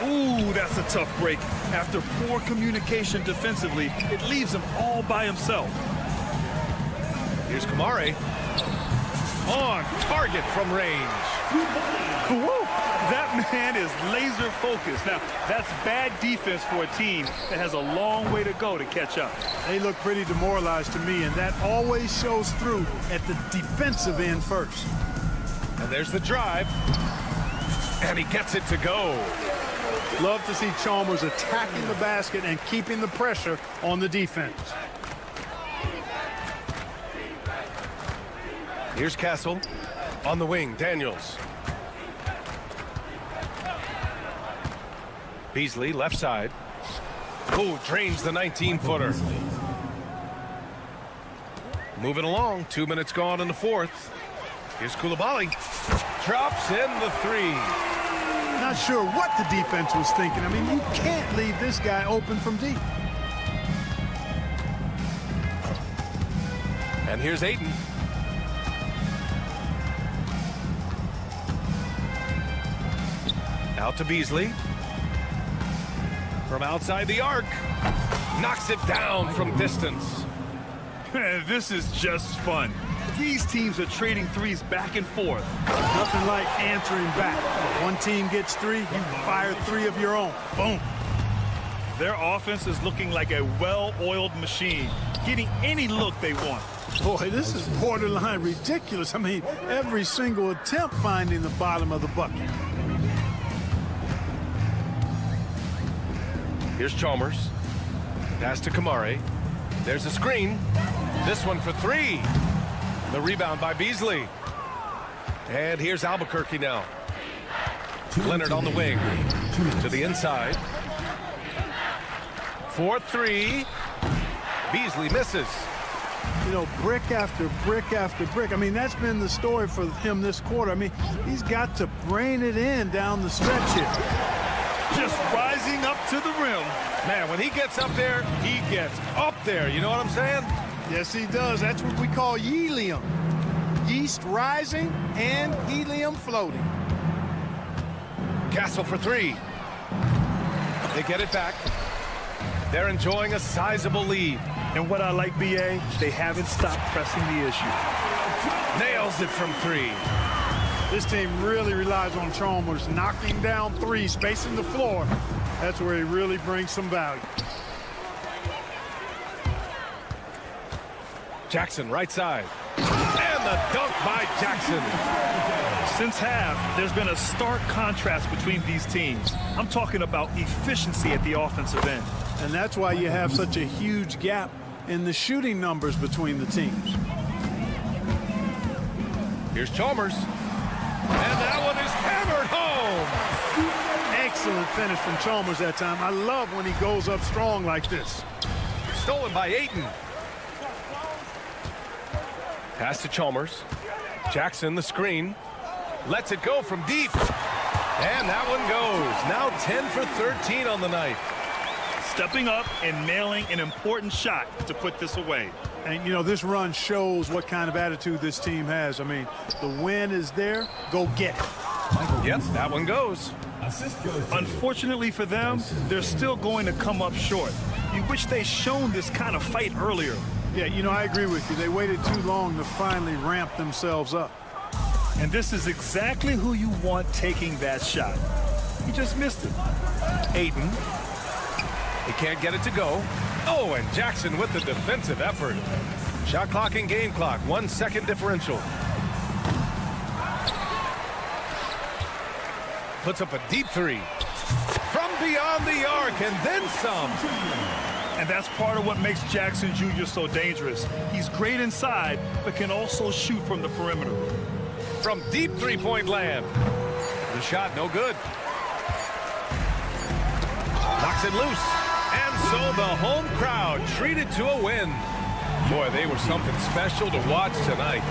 S2: Ooh, that's a tough break. After poor communication defensively, it leaves him all by himself.
S1: Here's Kamari. On target from range.
S2: Woo! That man is laser focused. Now, that's bad defense for a team that has a long way to go to catch up.
S8: They look pretty demoralized to me, and that always shows through at the defensive end first.
S1: And there's the drive. And he gets it to go.
S8: Love to see Chalmers attacking the basket and keeping the pressure on the defense.
S1: Here's Castle. On the wing, Daniels. Beasley, left side. Oh, drains the 19-footer. Moving along, 2 minutes gone in the fourth. Here's Koulibaly. Drops in the three.
S8: Not sure what the defense was thinking. I mean, you can't leave this guy open from deep.
S1: And here's Ayton. Out to Beasley. From outside the arc. Knocks it down from distance.
S2: This is just fun. These teams are trading threes back and forth.
S8: Nothing like answering back. One team gets three, you fire three of your own. Boom.
S2: Their offense is looking like a well-oiled machine, getting any look they want.
S8: Boy, this is borderline ridiculous. I mean, every single attempt finding the bottom of the bucket.
S1: Here's Chalmers. Pass to Kamare. There's a screen. This one for three. The rebound by Beasley. And here's Albuquerque now. Leonard on the wing. To the inside. 4-3. Beasley misses.
S8: You know, brick after brick after brick. I mean, that's been the story for him this quarter. I mean, he's got to brain it in down the stretch here.
S2: Just rising up to the rim.
S1: Man, when he gets up there, he gets up there. You know what I'm saying?
S8: Yes, he does. That's what we call helium. Yeast rising and helium floating.
S1: Castle for three. They get it back. They're enjoying a sizable lead.
S2: And what I like, BA, they haven't stopped pressing the issue.
S1: Nails it from three.
S8: This team really relies on Chalmers knocking down three, spacing the floor. That's where he really brings some value.
S1: Jackson, right side. And the dunk by Jackson.
S2: Since half, there's been a stark contrast between these teams. I'm talking about efficiency at the offensive end.
S8: And that's why you have such a huge gap in the shooting numbers between the teams.
S1: Here's Chalmers. And that one is hammered home.
S8: Excellent finish from Chalmers that time. I love when he goes up strong like this.
S1: Stolen by Ayton. Pass to Chalmers. Jackson, the screen. Lets it go from deep. And that one goes. Now 10 for 13 on the night.
S2: Stepping up and nailing an important shot to put this away.
S8: And, you know, this run shows what kind of attitude this team has. I mean, the win is there. Go get it.
S1: Yep, that one goes.
S2: Unfortunately for them, they're still going to come up short. You wish they'd shown this kind of fight earlier.
S8: Yeah, you know, I agree with you. They waited too long to finally ramp themselves up.
S2: And this is exactly who you want taking that shot. He just missed it.
S1: Ayton. He can't get it to go. Oh, and Jackson with the defensive effort. Shot clock and game clock. 1 second differential. Puts up a deep three. From beyond the arc and then some.
S2: And that's part of what makes Jackson Jr. so dangerous. He's great inside, but can also shoot from the perimeter.
S1: From deep three-point land. The shot no good. Knocks it loose. And so the home crowd treated to a win. Boy, they were something special to watch tonight.